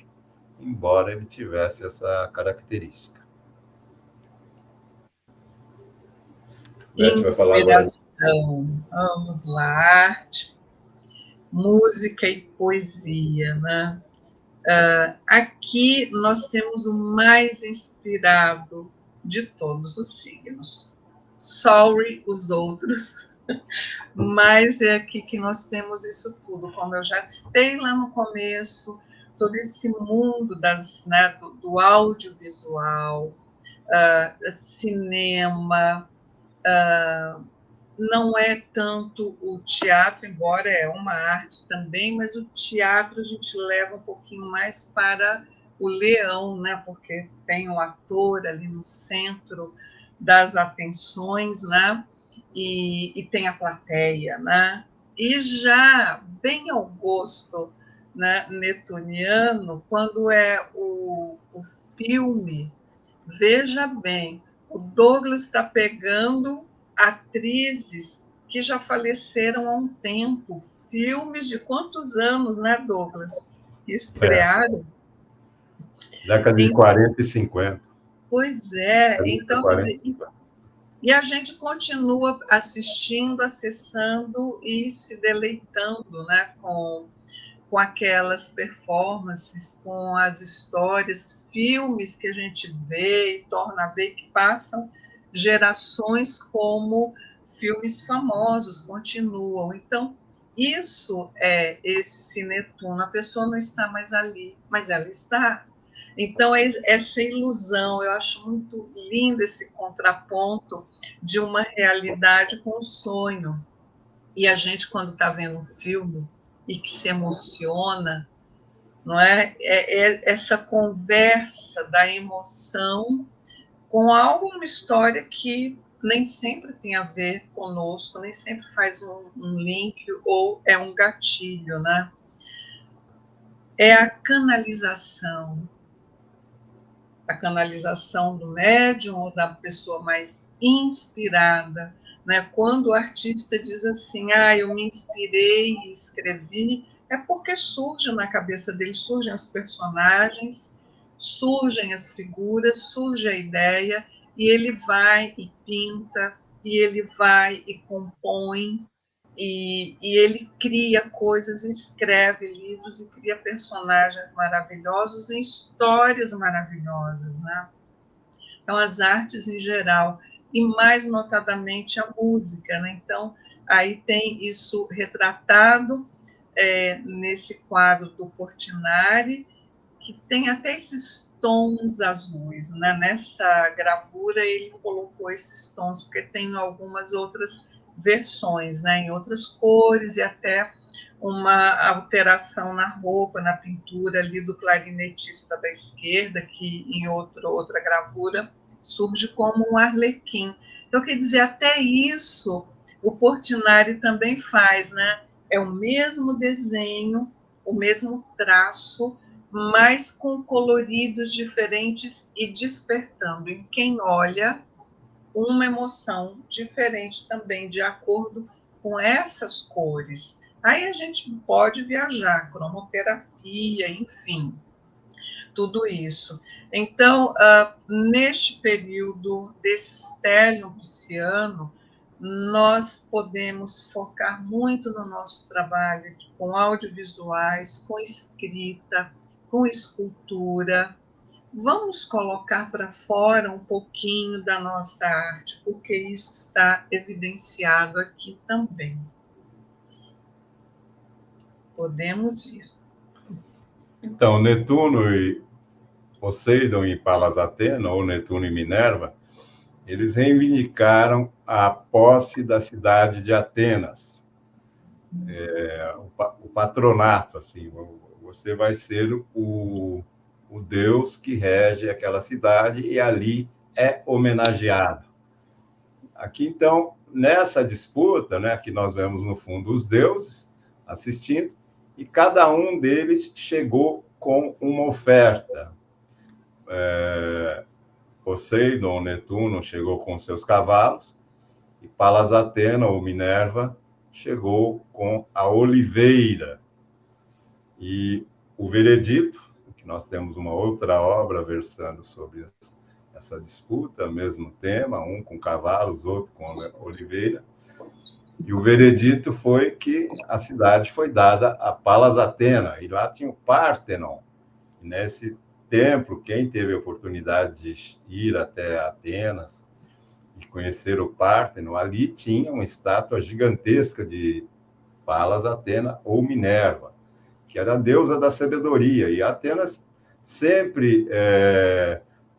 embora ele tivesse essa característica. Inspiração. Vamos lá, arte, música e poesia, né? Aqui nós temos o mais inspirado de todos os signos. Sorry, os outros, mas é aqui que nós temos isso tudo, como eu já citei lá no começo, todo esse mundo do audiovisual, cinema, não é tanto o teatro, embora é uma arte também, mas o teatro a gente leva um pouquinho mais para o leão, né? Porque tem o ator ali no centro das atenções, né? E tem a plateia, né? E já bem ao gosto, né, netuniano, quando é o filme, veja bem, o Douglas está pegando atrizes que já faleceram há um tempo, filmes de quantos anos, né, Douglas? Que estrearam. Década de 40 e 50. Pois é, 30, então, 40. E a gente continua assistindo, acessando e se deleitando, né, com aquelas performances, com as histórias, filmes que a gente vê e torna a ver que passam gerações como filmes famosos, continuam. Então, isso é esse Netuno. A pessoa não está mais ali, mas ela está. Então, essa ilusão, eu acho muito lindo esse contraponto de uma realidade com o sonho. E a gente, quando está vendo um filme e que se emociona, não é? É essa conversa da emoção com alguma história que nem sempre tem a ver conosco, nem sempre faz um link ou é um gatilho, né? É a canalização do médium ou da pessoa mais inspirada, né? Quando o artista diz assim, eu me inspirei e escrevi, é porque surge na cabeça dele, surgem os personagens, surgem as figuras, surge a ideia, e ele vai e pinta, e ele vai e compõe, e ele cria coisas, escreve livros e cria personagens maravilhosos e histórias maravilhosas, né? Então, as artes em geral, e mais notadamente a música, né? Então, aí tem isso retratado nesse quadro do Portinari, que tem até esses tons azuis, né? Nessa gravura ele colocou esses tons, porque tem algumas outras versões, né? Em outras cores e até uma alteração na roupa, na pintura ali do clarinetista da esquerda, que em outra gravura surge como um arlequim. Então, quer dizer, até isso o Portinari também faz, né? É o mesmo desenho, o mesmo traço, mas com coloridos diferentes e despertando em quem olha uma emoção diferente também, de acordo com essas cores. Aí a gente pode viajar, cromoterapia, enfim, tudo isso. Então, neste período desse estélio pisciano, nós podemos focar muito no nosso trabalho com audiovisuais, com escrita, com escultura, vamos colocar para fora um pouquinho da nossa arte, porque isso está evidenciado aqui também. Podemos ir. Então, Netuno e Poseidon e Palas Atena, ou Netuno e Minerva, eles reivindicaram a posse da cidade de Atenas, o patronato, assim, você vai ser o deus que rege aquela cidade e ali é homenageado. Aqui, então, nessa disputa, né, que nós vemos no fundo os deuses assistindo, e cada um deles chegou com uma oferta. Poseidon, Netuno, chegou com seus cavalos, e Palas Atena, ou Minerva, chegou com a oliveira. E o veredito, que nós temos uma outra obra versando sobre essa disputa, mesmo tema, um com cavalos, outro com oliveira. E o veredito foi que a cidade foi dada a Palas Atena, e lá tinha o Pártenon. E nesse templo, quem teve a oportunidade de ir até Atenas e conhecer o Pártenon, ali tinha uma estátua gigantesca de Palas Atena ou Minerva, que era a deusa da sabedoria. E Atenas sempre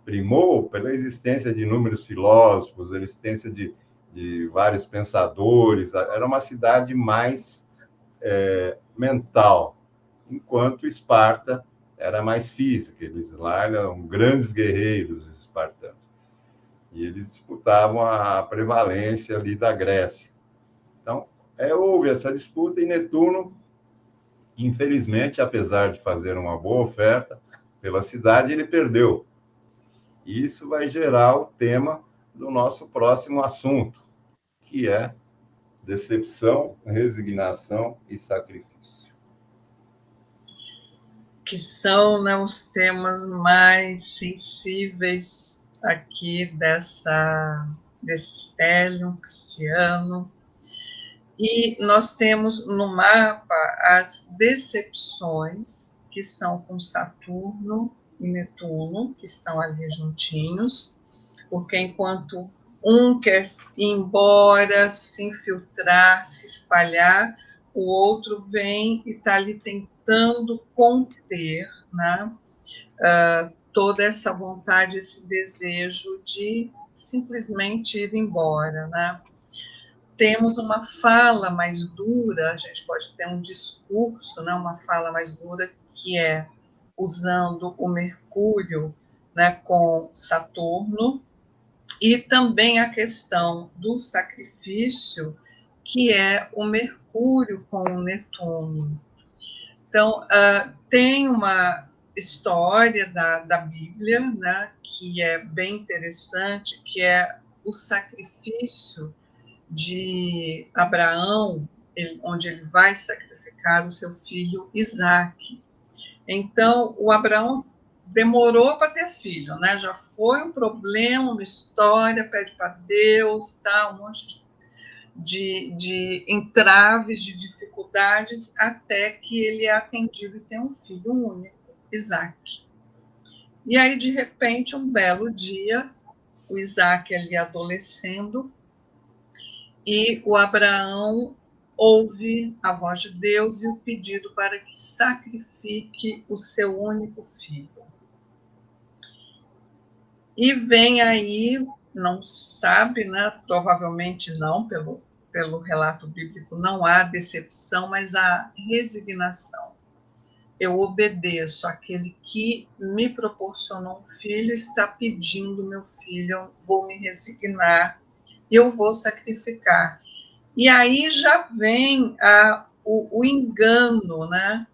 primou pela existência de inúmeros filósofos, a existência de vários pensadores. Era uma cidade mais mental, enquanto Esparta era mais física. Eles lá eram grandes guerreiros, os espartanos. E eles disputavam a prevalência ali da Grécia. Então, houve essa disputa e Netuno, infelizmente, apesar de fazer uma boa oferta pela cidade, ele perdeu. E isso vai gerar o tema do nosso próximo assunto, que é decepção, resignação e sacrifício. Que são, né, os temas mais sensíveis aqui desse stélio pisciano. E nós temos no mapa as decepções, que são com Saturno e Netuno, que estão ali juntinhos, porque enquanto um quer ir embora, se infiltrar, se espalhar, o outro vem e está ali tentando conter, né, toda essa vontade, esse desejo de simplesmente ir embora, né? Temos uma fala mais dura, a gente pode ter um discurso, né, uma fala mais dura, que é usando o Mercúrio, né, com Saturno, e também a questão do sacrifício, que é o Mercúrio com o Netuno. Então, tem uma história da Bíblia, né, que é bem interessante, que é o sacrifício de Abraão, onde ele vai sacrificar o seu filho Isaque. Então, o Abraão demorou para ter filho, né? Já foi um problema, uma história, pede para Deus, tá? Um monte de entraves, de dificuldades, até que ele é atendido e tem um filho único, Isaque. E aí, de repente, um belo dia, o Isaque ali adolescendo, e o Abraão ouve a voz de Deus e o pedido para que sacrifique o seu único filho. E vem aí, não sabe, né? Provavelmente não, pelo relato bíblico, não há decepção, mas há resignação. Eu obedeço aquele que me proporcionou um filho, está pedindo meu filho, eu vou me resignar, eu vou sacrificar. E aí já vem o engano, né?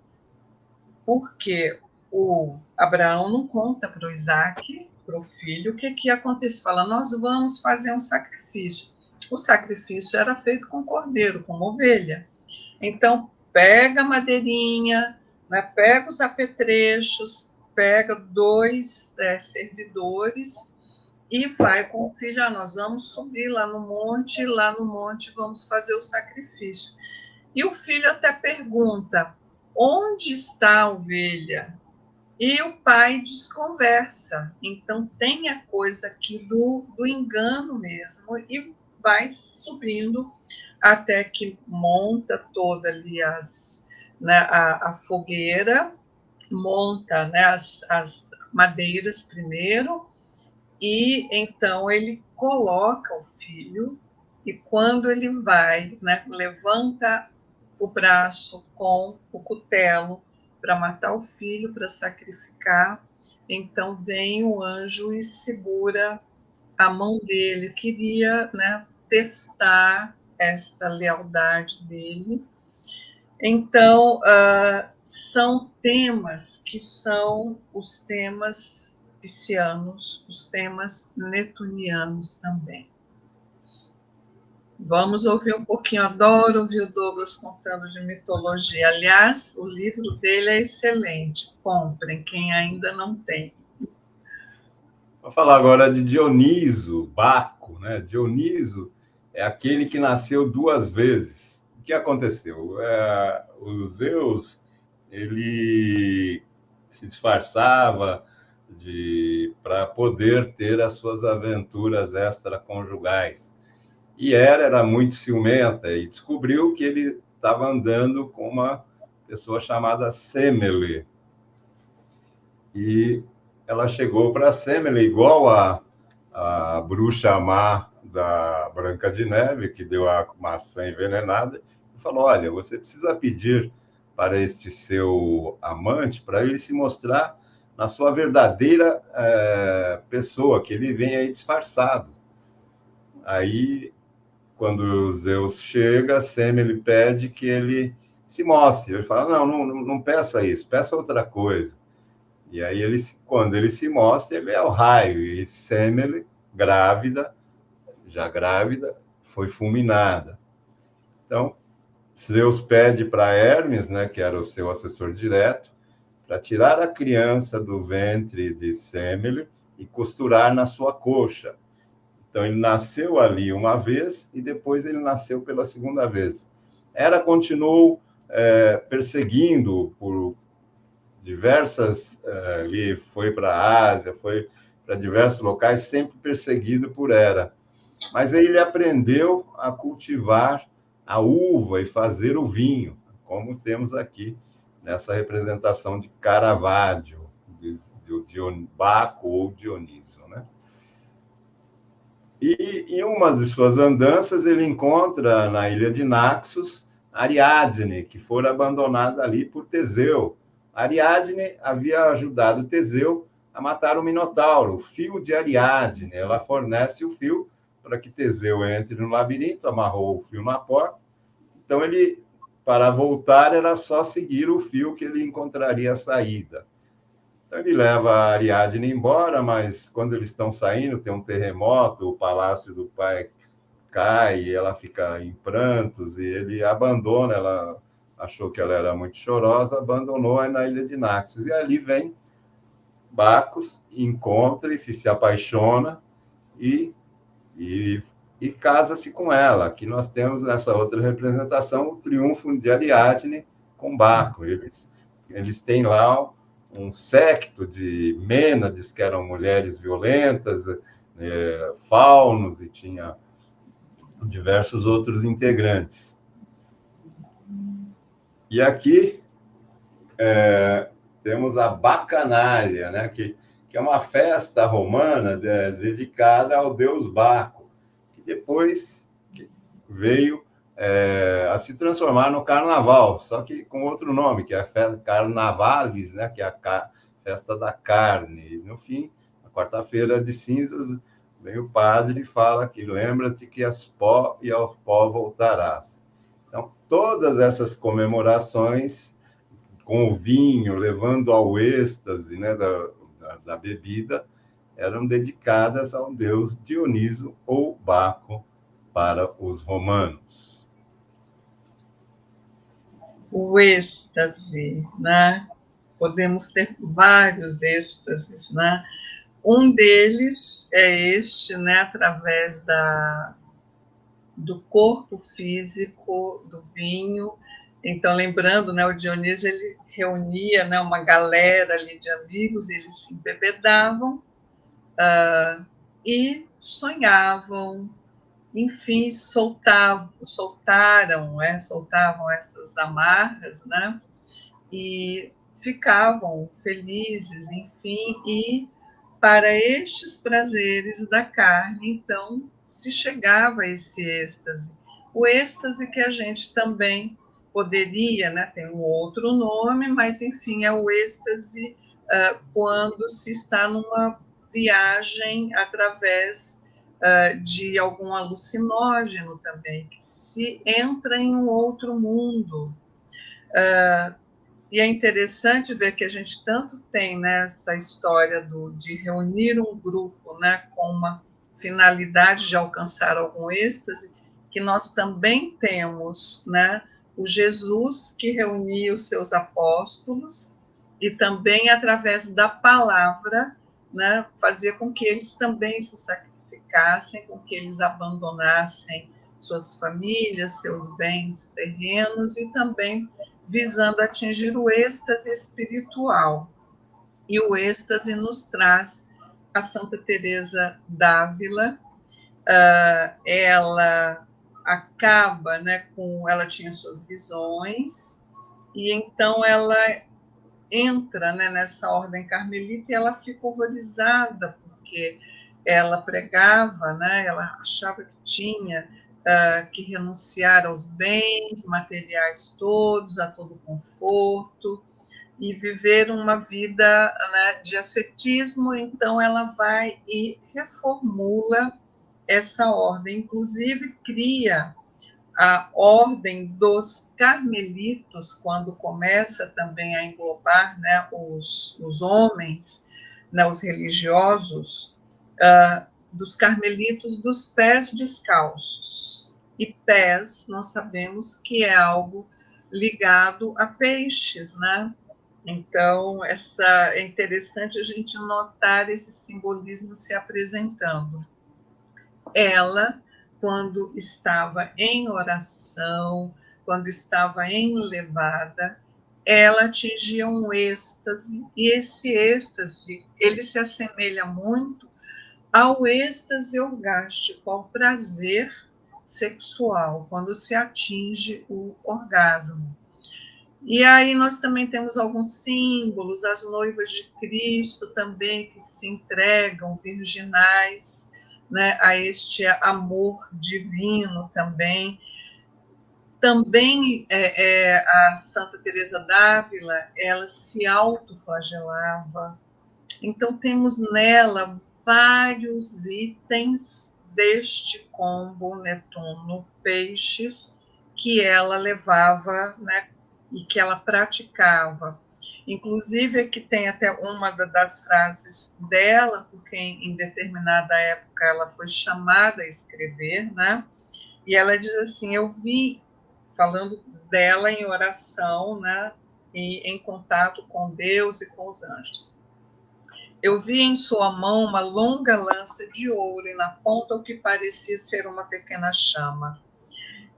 Porque o Abraão não conta para o Isaac, para o filho, o que acontece. Fala, nós vamos fazer um sacrifício. O sacrifício era feito com cordeiro, com ovelha. Então, pega a madeirinha, né? Pega os apetrechos, pega 2 servidores e vai com o filho, nós vamos subir lá no monte vamos fazer o sacrifício. E o filho até pergunta, onde está a ovelha? E o pai desconversa. Então, tem a coisa aqui do engano mesmo, e vai subindo até que monta toda ali né, a fogueira, monta, né, as madeiras primeiro, e então ele coloca o filho, e quando ele vai, né, levanta o braço com o cutelo para matar o filho, para sacrificar, então vem o anjo e segura a mão dele, queria, né, testar esta lealdade dele. Então, são temas que são os temas piscianos, os temas netunianos também. Vamos ouvir um pouquinho, adoro ouvir o Douglas contando de mitologia. Aliás, o livro dele é excelente, comprem, quem ainda não tem. Vou falar agora de Dioniso, Baco, né? Dioniso é aquele que nasceu 2 vezes. O que aconteceu? O Zeus, ele se disfarçava para poder ter as suas aventuras extraconjugais. E Hera era muito ciumenta e descobriu que ele estava andando com uma pessoa chamada Semele. E ela chegou para Semele, igual a bruxa má da Branca de Neve, que deu a maçã envenenada, e falou: olha, você precisa pedir para este seu amante, para ele se mostrar na sua verdadeira pessoa, que ele vem aí disfarçado. Aí, quando Zeus chega, Semele pede que ele se mostre. Ele fala: não peça isso, peça outra coisa. E aí, quando ele se mostra, ele é o raio. E Semele, grávida, já grávida, foi fulminada. Então, Zeus pede para Hermes, né, que era o seu assessor direto, para tirar a criança do ventre de Semele e costurar na sua coxa. Então, ele nasceu ali uma vez e depois ele nasceu pela segunda vez. Hera continuou perseguindo por diversas, ele foi para a Ásia, foi para diversos locais, sempre perseguido por Hera. Mas aí ele aprendeu a cultivar a uva e fazer o vinho, como temos aqui nessa representação de Caravaggio, de Baco ou Dioniso, né? E em uma de suas andanças, ele encontra na ilha de Naxos Ariadne, que fora abandonada ali por Teseu. Ariadne havia ajudado Teseu a matar o Minotauro, o fio de Ariadne. Ela fornece o fio para que Teseu entre no labirinto, amarrou o fio na porta. Então, ele, para voltar, era só seguir o fio que ele encontraria a saída. Então, ele leva a Ariadne embora, mas quando eles estão saindo, tem um terremoto, o palácio do pai cai, e ela fica em prantos, e ele abandona, ela achou que ela era muito chorosa, abandonou na ilha de Naxos. E ali vem Bacos, encontra e se apaixona e casa-se com ela. Aqui nós temos nessa outra representação o triunfo de Ariadne com Baco. Eles têm lá um séquito de Mênades, que eram mulheres violentas, faunos, e tinha diversos outros integrantes. E aqui temos a Bacanália, né, que é uma festa romana dedicada ao deus Baco, que depois veio a se transformar no carnaval, só que com outro nome, que é a festa Carnavalis, né, que é a festa da carne. E, no fim, na quarta-feira de cinzas, vem o padre e fala que lembra-te que és pó e ao pó voltarás. Então, todas essas comemorações com o vinho, levando ao êxtase, né, da bebida, eram dedicadas ao deus Dioniso ou Baco para os romanos. O êxtase, né? Podemos ter vários êxtases, né? Um deles é este, né, através do corpo físico, do vinho, Então, lembrando, né, o Dionísio ele reunia, né, uma galera ali de amigos, eles se embebedavam e sonhavam, enfim, soltavam essas amarras, né, e ficavam felizes, enfim, e para estes prazeres da carne, então, se chegava a esse êxtase. O êxtase que a gente também poderia, né, tem um outro nome, mas, enfim, é o êxtase quando se está numa viagem através de algum alucinógeno também, que se entra em um outro mundo. E é interessante ver que a gente tanto tem, né, essa história de reunir um grupo, né, com uma finalidade de alcançar algum êxtase, que nós também temos, né, o Jesus que reunia os seus apóstolos e também através da palavra, né, fazia com que eles também se sacrificassem, com que eles abandonassem suas famílias, seus bens terrenos e também visando atingir o êxtase espiritual. E o êxtase nos traz a Santa Teresa d'Ávila. Ela acaba, né, ela tinha suas visões e então ela entra, né, nessa ordem carmelita e ela fica horrorizada porque ela pregava, né, ela achava que tinha que renunciar aos bens materiais todos, a todo conforto, e viver uma vida, né, de ascetismo. Então, ela vai e reformula essa ordem, inclusive cria a ordem dos carmelitos, quando começa também a englobar, né, os homens, né, os religiosos, dos carmelitos dos pés descalços. E pés, nós sabemos que é algo ligado a peixes, né? Então, é interessante a gente notar esse simbolismo se apresentando. Ela, quando estava em oração, quando estava enlevada, ela atingia um êxtase, e esse êxtase, ele se assemelha muito ao êxtase orgástico, ao prazer sexual, quando se atinge o orgasmo. E aí nós também temos alguns símbolos, as noivas de Cristo também que se entregam virginais, né, a este amor divino também. Também a Santa Teresa d'Ávila, ela se autoflagelava. Então temos nela vários itens deste combo Netuno Peixes que ela levava, né, e que ela praticava. Inclusive, aqui tem até uma das frases dela, porque em determinada época ela foi chamada a escrever, né? E ela diz assim: eu vi, falando dela em oração, né? E em contato com Deus e com os anjos. Eu vi em sua mão uma longa lança de ouro e na ponta o que parecia ser uma pequena chama.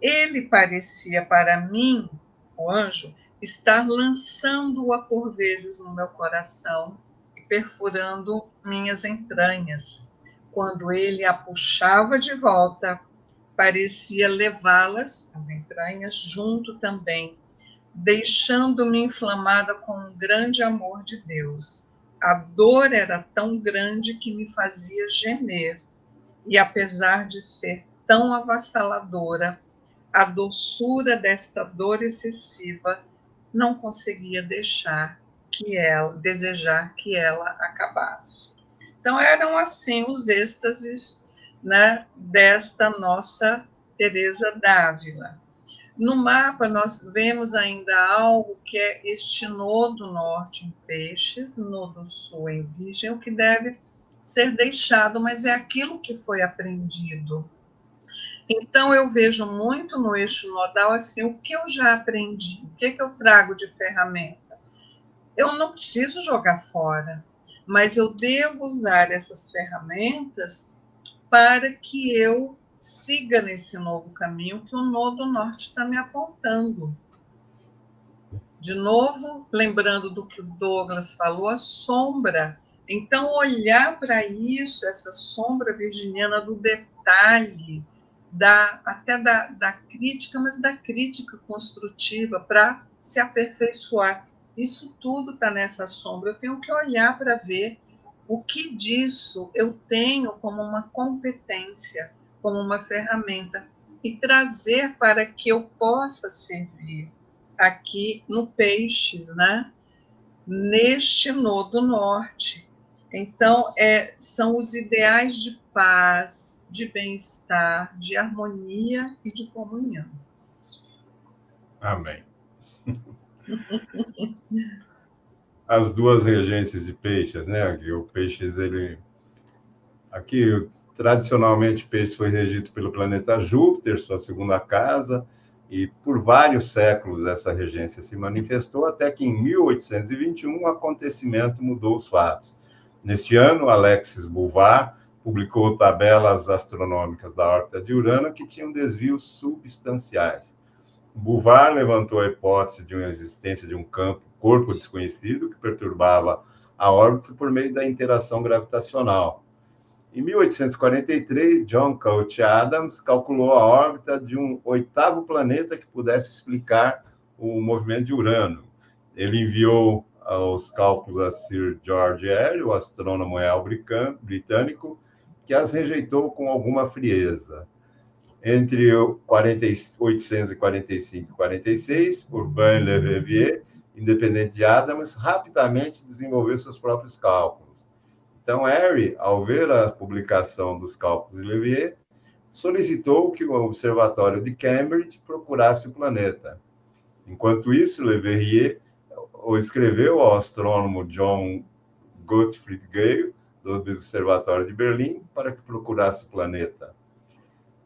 Ele parecia para mim, o anjo, estar lançando-a por vezes no meu coração e perfurando minhas entranhas. Quando ele a puxava de volta, parecia levá-las, as entranhas, junto também, deixando-me inflamada com um grande amor de Deus. A dor era tão grande que me fazia gemer, e apesar de ser tão avassaladora, a doçura desta dor excessiva não conseguia desejar que ela acabasse. Então eram assim os êxtases, né, desta nossa Teresa d'Ávila. No mapa nós vemos ainda algo que é este nodo norte em Peixes, nodo sul em Virgem, o que deve ser deixado, mas é aquilo que foi aprendido. Então, eu vejo muito no eixo nodal assim, o que eu já aprendi, o que eu trago de ferramenta. Eu não preciso jogar fora, mas eu devo usar essas ferramentas para que eu siga nesse novo caminho que o nodo norte está me apontando. De novo, lembrando do que o Douglas falou, a sombra. Então, olhar para isso, essa sombra virginiana do detalhe, até da crítica, mas da crítica construtiva, para se aperfeiçoar. Isso tudo está nessa sombra. Eu tenho que olhar para ver o que disso eu tenho como uma competência, como uma ferramenta, e trazer para que eu possa servir aqui no Peixes, né? Neste nodo norte. Então, são os ideais de paz, de bem-estar, de harmonia e de comunhão. Amém. As duas regências de Peixes, né? O Peixes, aqui, tradicionalmente, Peixes foi regido pelo planeta Júpiter, sua segunda casa, e por vários séculos essa regência se manifestou, até que em 1821 um acontecimento mudou os fatos. Neste ano, Alexis Bouvard publicou tabelas astronômicas da órbita de Urano que tinham desvios substanciais. Bouvard levantou a hipótese de uma existência de um corpo desconhecido que perturbava a órbita por meio da interação gravitacional. Em 1843, John Couch Adams calculou a órbita de um oitavo planeta que pudesse explicar o movimento de Urano. Ele enviou os cálculos a Sir George Airy, o astrônomo real britânico, que as rejeitou com alguma frieza. Entre 1845 e 46, Urbain Le Verrier, independente de Adams, rapidamente desenvolveu seus próprios cálculos. Então, Airy, ao ver a publicação dos cálculos de Leverrier, solicitou que o Observatório de Cambridge procurasse o planeta. Enquanto isso, Leverrier escreveu ao astrônomo John Gottfried Gale, do Observatório de Berlim, para que procurasse o planeta.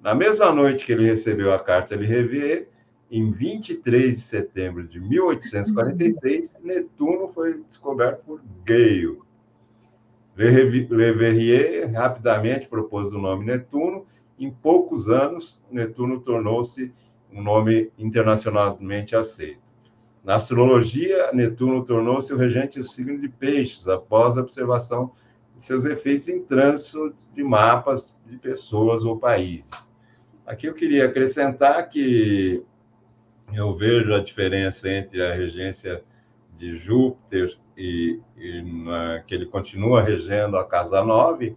Na mesma noite que ele recebeu a carta de Leverrier, em 23 de setembro de 1846, Netuno foi descoberto por Gale. Leverrier rapidamente propôs o nome Netuno. Em poucos anos, Netuno tornou-se um nome internacionalmente aceito. Na astrologia, Netuno tornou-se o regente do signo de Peixes, após a observação de seus efeitos em trânsito de mapas de pessoas ou países. Aqui eu queria acrescentar que eu vejo a diferença entre a regência de Júpiter que ele continua regendo a casa 9,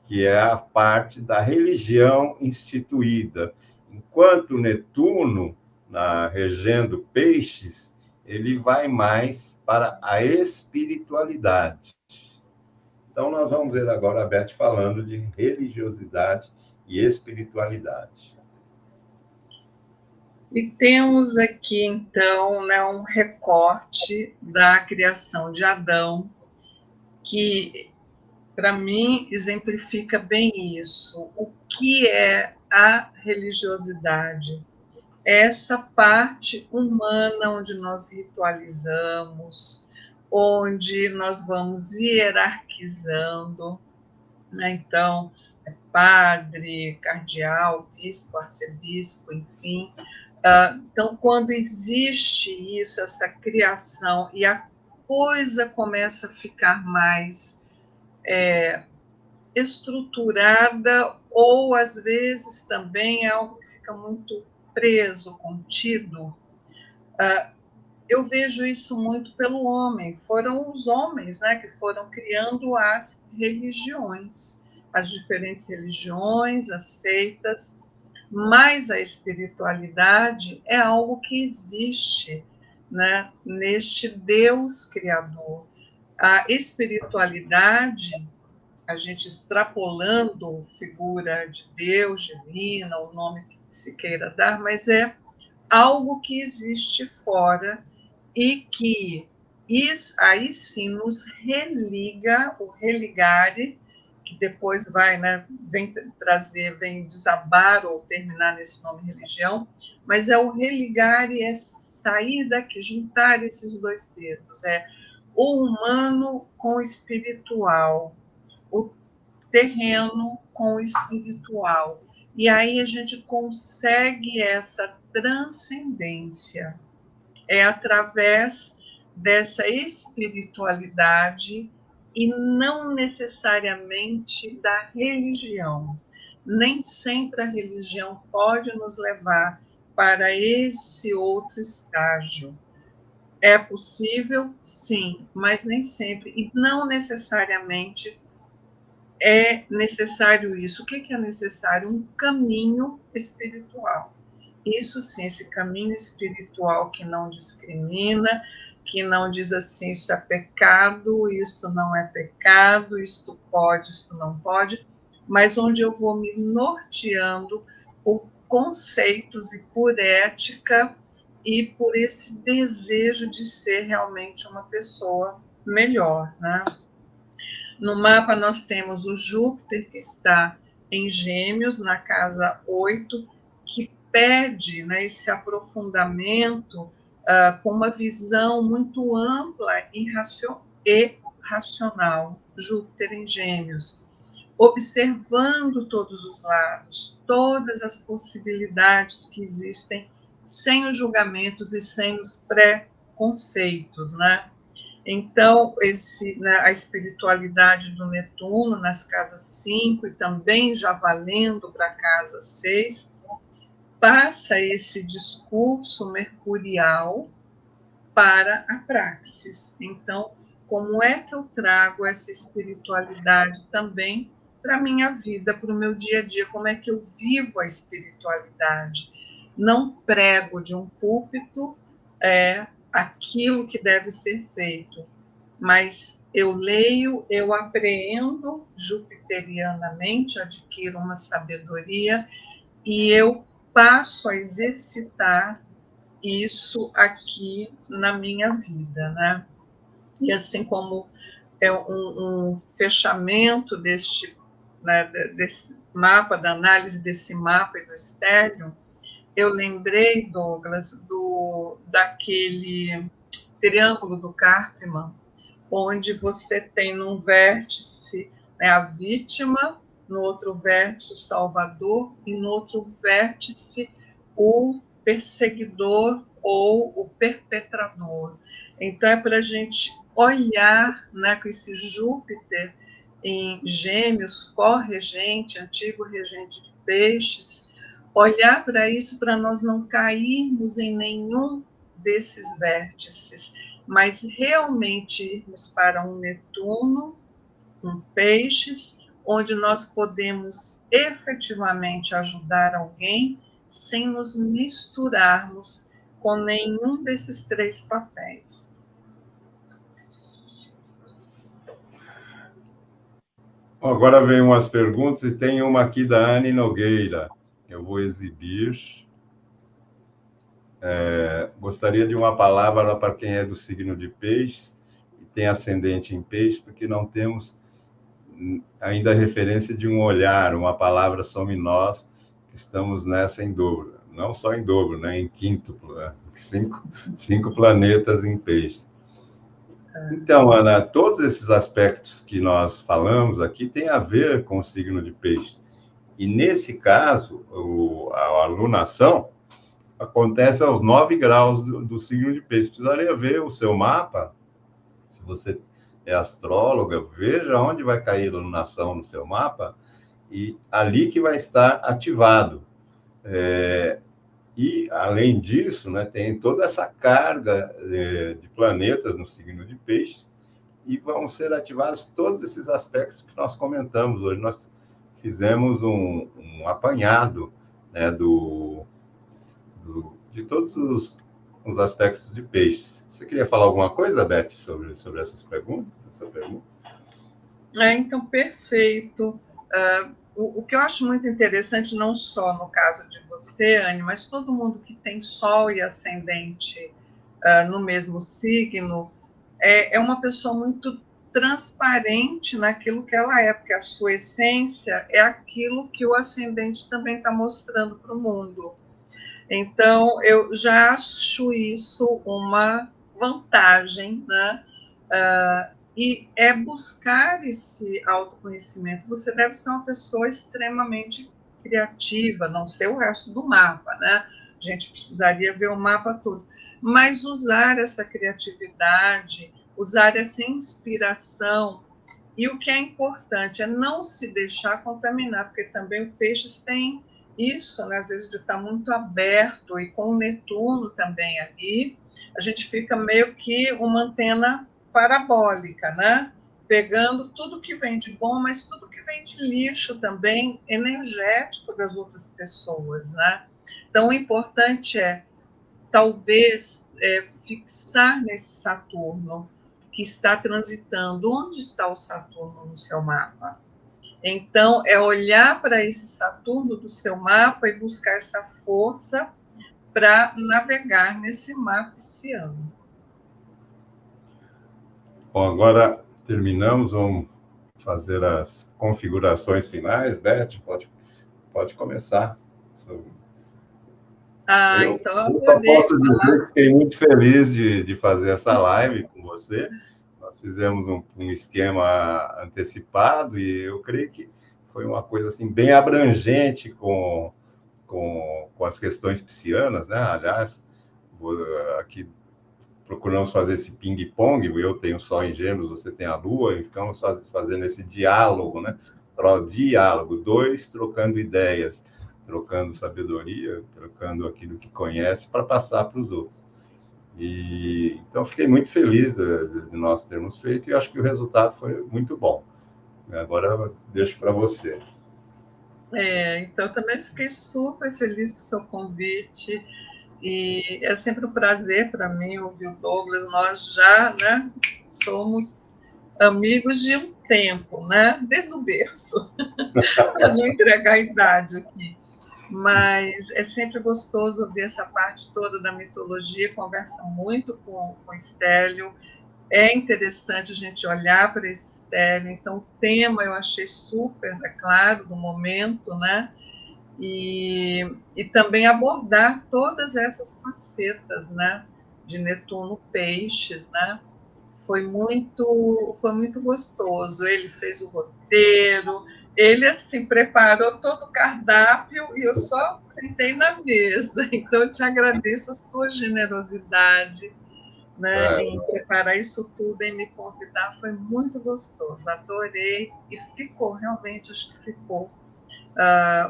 que é a parte da religião instituída. Enquanto Netuno, regendo Peixes, ele vai mais para a espiritualidade. Então, nós vamos ver agora a Beth falando de religiosidade e espiritualidade. E temos aqui, então, né, um recorte da criação de Adão, que, para mim, exemplifica bem isso. O que é a religiosidade? Essa parte humana onde nós ritualizamos, onde nós vamos hierarquizando, né? Então, padre, cardeal, bispo, arcebispo, enfim. Então, quando existe isso, essa criação, e a coisa começa a ficar mais estruturada, ou às vezes também é algo que fica muito preso, contido, eu vejo isso muito pelo homem. Foram os homens, né, que foram criando as religiões, as diferentes religiões, as seitas, mas a espiritualidade é algo que existe, né, neste Deus criador. A espiritualidade, a gente extrapolando figura de Deus, divina, o nome que se queira dar, mas é algo que existe fora e que aí sim nos religa, o religare, que depois vai, né, vem desabar ou terminar nesse nome religião, mas é o religare, é sair daqui, juntar esses dois dedos, é o humano com o espiritual, o terreno com o espiritual. E aí a gente consegue essa transcendência. é através dessa espiritualidade e não necessariamente da religião. Nem sempre a religião pode nos levar para esse outro estágio. É possível, sim, mas nem sempre, e não necessariamente é necessário isso. O que é necessário? Um caminho espiritual. Isso sim, esse caminho espiritual que não discrimina, que não diz assim, isso é pecado, isto não é pecado, isto pode, isto não pode, mas onde eu vou me norteando por conceitos e por ética e por esse desejo de ser realmente uma pessoa melhor, né? No mapa nós temos o Júpiter, que está em Gêmeos, na casa 8, que pede, né, esse aprofundamento com uma visão muito ampla e racional. Júpiter em Gêmeos, observando todos os lados, todas as possibilidades que existem, sem os julgamentos e sem os preconceitos, né? Então, a espiritualidade do Netuno nas casas 5 e também já valendo para a casa 6, passa esse discurso mercurial para a praxis. Então, como é que eu trago essa espiritualidade também para a minha vida, para o meu dia a dia? Como é que eu vivo a espiritualidade? Não prego de um púlpito aquilo que deve ser feito, mas eu leio, eu apreendo jupiterianamente, adquiro uma sabedoria e eu passo a exercitar isso aqui na minha vida, né? E assim como é um fechamento desse mapa, da análise desse mapa e do estélio, eu lembrei, Douglas, daquele triângulo do Karpman, onde você tem num vértice, né, a vítima, no outro vértice o salvador e no outro vértice o perseguidor ou o perpetrador. Então é para a gente olhar, né, com esse Júpiter em Gêmeos, co-regente, antigo regente de Peixes, olhar para isso para nós não cairmos em nenhum desses vértices, mas realmente irmos para um Netuno, um Peixes, onde nós podemos efetivamente ajudar alguém sem nos misturarmos com nenhum desses três papéis. Agora vem umas perguntas e tem uma aqui da Anne Nogueira. Eu vou exibir. Gostaria de uma palavra para quem é do signo de Peixes e tem ascendente em Peixes, porque não temos ainda a referência de um olhar, uma palavra somos nós que estamos nessa em dobro. Não só em dobro, né? Em quíntuplo, né? Cinco planetas em Peixes. Então, Ana, todos esses aspectos que nós falamos aqui têm a ver com o signo de Peixes. E, nesse caso, a alunação acontece aos 9 graus do signo de Peixes. Precisaria ver o seu mapa, se você é astróloga, veja onde vai cair a alunação no seu mapa, e ali que vai estar ativado. E, além disso, né, tem toda essa carga de planetas no signo de Peixes, e vão ser ativados todos esses aspectos que nós comentamos hoje. Nós fizemos um apanhado, né, de todos os aspectos de Peixes. Você queria falar alguma coisa, Beth, sobre essas perguntas? Essa pergunta? Então, perfeito. O que eu acho muito interessante, não só no caso de você, Anne, mas todo mundo que tem Sol e Ascendente no mesmo signo, é uma pessoa muito transparente naquilo que ela é, porque a sua essência é aquilo que o ascendente também está mostrando para o mundo. Então, eu já acho isso uma vantagem, né? E é buscar esse autoconhecimento. Você deve ser uma pessoa extremamente criativa, não ser o resto do mapa, né? gente precisaria ver o mapa todo. Mas usar essa criatividade, usar essa inspiração, e o que é importante é não se deixar contaminar, porque também o peixes tem isso, né, às vezes de estar muito aberto, e com o Netuno também ali, a gente fica meio que uma antena parabólica, né? Pegando tudo que vem de bom, mas tudo que vem de lixo também, energético das outras pessoas, né? Então, o importante é, talvez, fixar nesse Saturno, que está transitando. Onde está o Saturno no seu mapa? Então, é olhar para esse Saturno do seu mapa e buscar essa força para navegar nesse mapa esse ano. Bom, agora terminamos, vamos fazer as configurações finais. Beth, pode começar. Então eu Eu só adorei posso falar. dizer que fiquei muito feliz de fazer essa live com você. Nós fizemos um esquema antecipado e eu creio que foi uma coisa assim, bem abrangente com as questões piscianas, né? Aliás, aqui procuramos fazer esse ping-pong, eu tenho Sol em Gêmeos, você tem a Lua, e ficamos fazendo esse diálogo, né? Diálogo, dois trocando ideias, trocando sabedoria, trocando aquilo que conhece para passar para os outros. E então fiquei muito feliz de nós termos feito e acho que o resultado foi muito bom. Agora eu deixo para você. Então, eu também fiquei super feliz com o seu convite. E é sempre um prazer para mim ouvir o Douglas. Nós já, né, somos amigos de um tempo, né? Desde o berço, para não entregar a idade aqui. Mas é sempre gostoso ouvir essa parte toda da mitologia, conversa muito com o Stélio. É interessante a gente olhar para esse Stélio. Então, o tema eu achei super, é claro, do momento, né? E também abordar todas essas facetas, né, de Netuno Peixes, né? Foi muito gostoso. Ele fez o roteiro, ele assim preparou todo o cardápio e eu só sentei na mesa. Então eu te agradeço a sua generosidade, né, em preparar isso tudo, em me convidar, foi muito gostoso. Adorei e ficou realmente, acho que ficou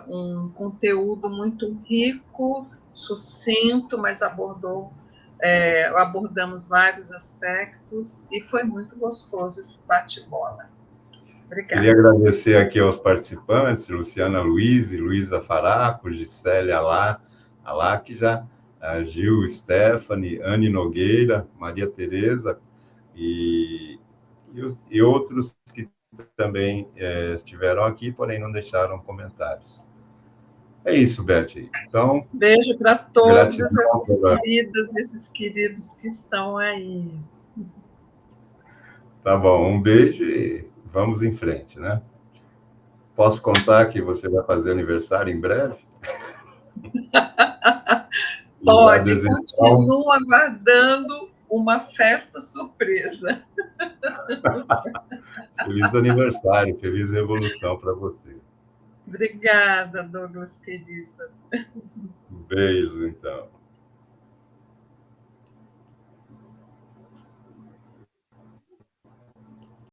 um conteúdo muito rico, sucinto, mas abordamos vários aspectos e foi muito gostoso esse bate-bola. Obrigada. Queria agradecer aqui aos participantes, Luciana Luiz, Luísa Faraco, Gisélia Alá, que já, a Gil Stephanie, Anne Nogueira, Maria Tereza e outros que também estiveram aqui, porém não deixaram comentários. É isso, Beth. Então, beijo para todas essas queridas, esses queridos que estão aí. Tá bom, um beijo e vamos em frente, né? Posso contar que você vai fazer aniversário em breve? Pode, continuo aguardando uma festa surpresa. Feliz aniversário, feliz revolução para você. Obrigada, Douglas, querida. Um beijo, então.